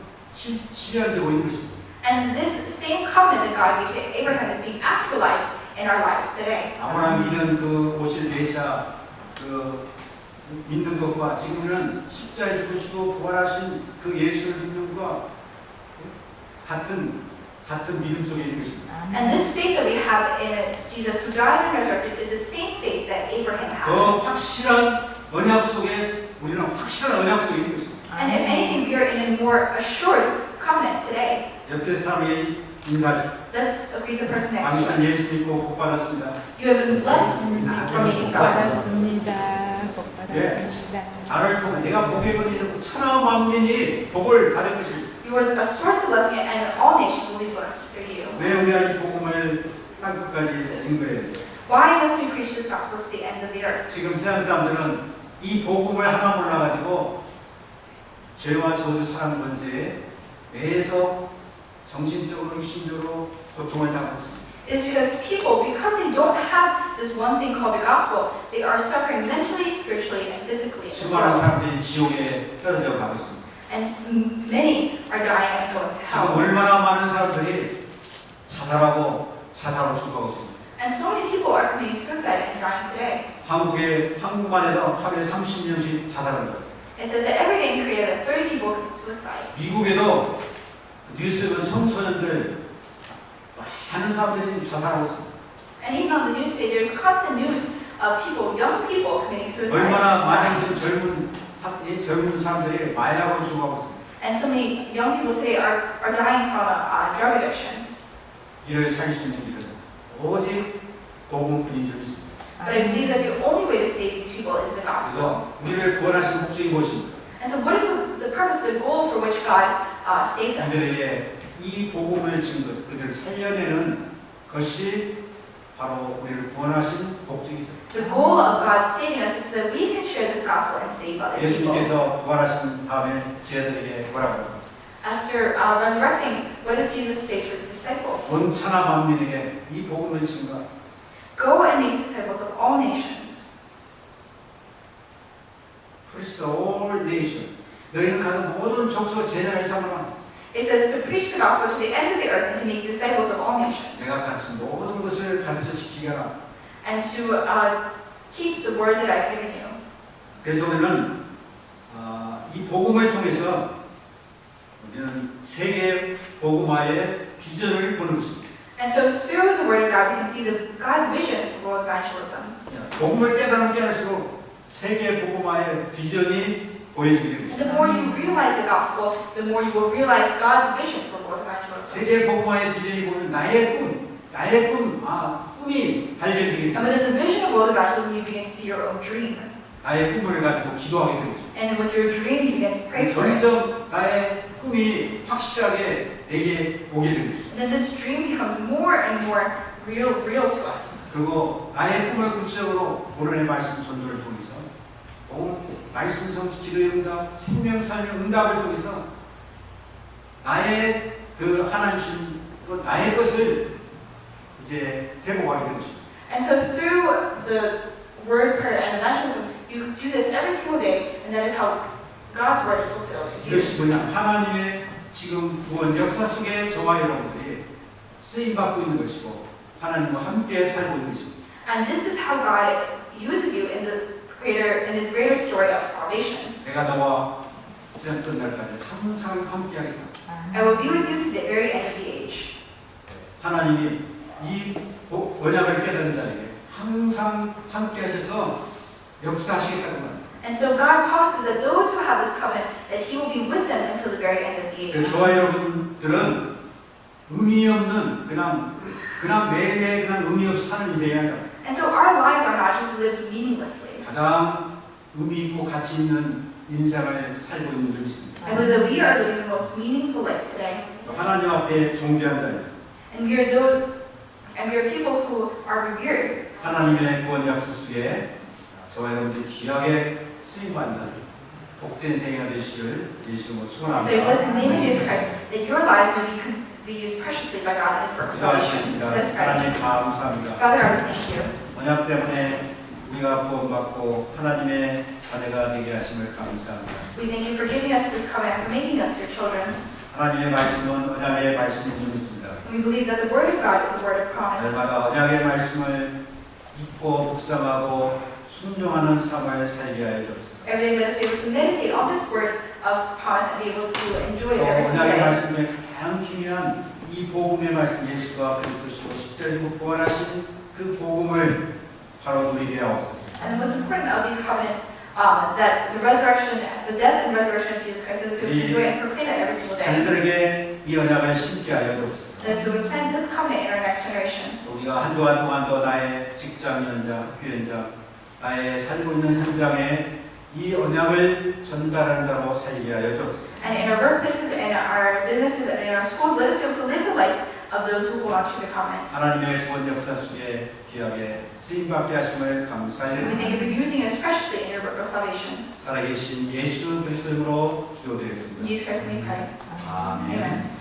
실현되고 있는 것입니다. And this same covenant that God gave to Abraham is being actualized in our lives today. 아브라함 믿은 그 오실 메시아 그 믿는 것과 지금은 십자에 죽으시고 부활하신 그 예수를 믿는 것과 같은 믿음 속에 있는 것입니다. And this faith that we have in Jesus who died and resurrected is the same faith that Abraham had. 더 확실한 언약 속에 우리는 확실한 언약 속에 있는 것입니다. And if anything, we are in a more assured covenant today. 옆에 사람이 인사하죠. Let's greet the person next to 당신 us. 예수 믿고 복 받았습니다. You have been blessed from meeting God. 복 받았습니다. 나를 통해 내가 복의 근이 천하 만민이 복을 받을 것입니다. You are a source of blessing, and all nations will be blessed through you. 왜 우리가 이 복음을 땅끝까지 증거해야 돼요? Why must we preach this gospel to the ends of the earth? 지금 세상 사람들은 이 복음을 하나 몰라가지고 죄와 저주 사람 권세에 매서 정신적으로 육신적으로 고통을 당하고 있습니다. It is because people, because they don't have this one thing called the gospel, they are suffering mentally, spiritually, and physically. as 수많은 well. 사람들이 지옥에 떨어져 가고 있습니다. And many are dying and going to 지금 hell. 얼마나 많은 사람들이 자살하고 죽어가고 있습니다. And so many people are committing suicide and dying today. 한국만 해도 하루에 30명씩 자살합니다. It says that every day in Korea that 30 people commit suicide. 미국에도 뉴스에 보면 청소년들 많은 사람들이 자살하고 있습니다. And even on the news today, there's constant news of people, young people committing suicide. 얼마나 많은 지금 젊은 사람들이 마약으로 죽어가고 있습니다. And so many young people today are dying from drug addiction. 이를 살 수 있는 길은 오직 복음뿐인 줄 믿습니다. But I believe that the only way to save these people is the gospel. 그래서 우리를 구원하신 목적이 무엇입니까? And so what is the purpose, the goal for which God saved us? 이들에게 이 복음을 증거, 그들을 살려내는 것이 바로 우리를 구원하신 목적이죠. The goal of God saving us is so that we can share this gospel and save other people. 예수님께서 부활하신 다음에 제자들에게 뭐라고 합니까? After resurrecting, what does Jesus say to his disciples? 온 천하 만민에게 이 복음을 증거. Go and make disciples of all nations. Preach to all nations. 너희는 가서 모든 족속 제자를 삼으라. It says to preach the gospel to the ends of the earth and to make disciples of all nations. 내가 가르친 모든 것을 가르쳐 지키게 하라. And to keep the word that I've given you. 그래서 우리는 이 복음을 통해서 우리는 세계 복음화의 비전을 보는 것입니다. And so through the Word of God, we can see God's vision of world evangelism. 복음을 깨달으면 깨달을수록 세계 복음화의 비전이 보여지게 And 됩니다. the more you realize the gospel, the more you will realize God's vision for world evangelism. 세계 복음화의 비전이 보면 나의 꿈이 발견되게 And 됩니다. within the vision of world evangelism, you begin to see your own dream. 나의 꿈을 가지고 기도하게 되죠. And with your dream, you begin to pray for it. 점점 나의 꿈이 확실하게 내게 오게 되는 것이죠. And then this dream becomes more and more real to us. 그리고 나의 꿈을 구체적으로 오른의 말씀 전도를 통해서 말씀 성취 기도의 응답, 생명살의 응답을 통해서 나의 그 하나님 주신 나의 것을 이제 회복하게 되는 것입니다. And so through the word, prayer, and evangelism, you do this every single day, and that is how God's word is fulfilled in you. 이것이 뭐냐? 하나님의 지금 구원 역사 속에 저와 여러분들이 쓰임받고 있는 것이고 하나님과 함께 살고 있는 것입니다. And this is how God uses you in His greater story of salvation. 내가 너와 세상 끝날까지 항상 함께하겠다. I will be with you to the very end of the age. 하나님이 이 언약을 깨닫는 자에게 항상 함께하셔서 역사하시겠다고 말합니다. And so God promises that those who have this covenant, that He will be with them until the very end of the age. 그래서 저와 여러분들은 의미 없는 그냥 매일매일 그냥 의미 없이 사는 인생이 아니라 And so our lives are not just lived meaninglessly. 가장 의미 있고 가치 있는 인생을 살고 있는 줄 믿습니다. I believe that we are living the most meaningful life today. 하나님 앞에 존귀한 자입니다. And we are people who are revered. 하나님의 구원 약속 속에 저와 여러분들이 귀하게 쓰임받는 복된 생애가 되시기를 예수님으로 So it 축원합니다. was in the name of Jesus Christ that your lives may be used preciously by God in His work of salvation. 기도하시겠습니다. Let's pray. 하나님 감사합니다. Father God, we thank you. 언약 때문에 우리가 구원받고 하나님의 자녀가 되게 하심을 감사합니다. We thank you for giving us this covenant, for making us your children. 하나님의 말씀은 언약의 말씀인 줄 믿습니다. And we believe that the word of God is a word of promise. 날마다 언약의 말씀을 읽고 묵상하고 순종하는 삶을 살게 하여 주옵소서. Every day let us be able to meditate on this word of promise and be able to enjoy 또 it every single 언약의 day. 말씀에 가장 중요한 이 복음의 말씀 예수가 그리스도시고 십자가에 지고 부활하신 그 복음을 바로 누리게 하옵소서. And the most important of these covenants, that the resurrection, the death and resurrection of Jesus Christ, that we enjoy and proclaim it every single day. 자녀들에게 이 언약을 심게 하여 주옵소서. That we would plant this covenant in our next generation. 우리가 한 주간 동안도 나의 직장 현장, 학교 현장, 나의 살고 있는 현장에 이 언약을 전달하는 자로 살게 하여 주옵소서. And in our workplaces, in our businesses, and in our schools, let us be able to live the life of those who hold on to the covenant. 하나님의 구원 역사 속에 귀하게 쓰임받게 하심을 감사해 And we thank you for using us preciously in your work of salvation. 살아계신 예수 그리스도 이름으로 In 기도드리겠습니다. Jesus Christ, we pray. 아멘. Amen.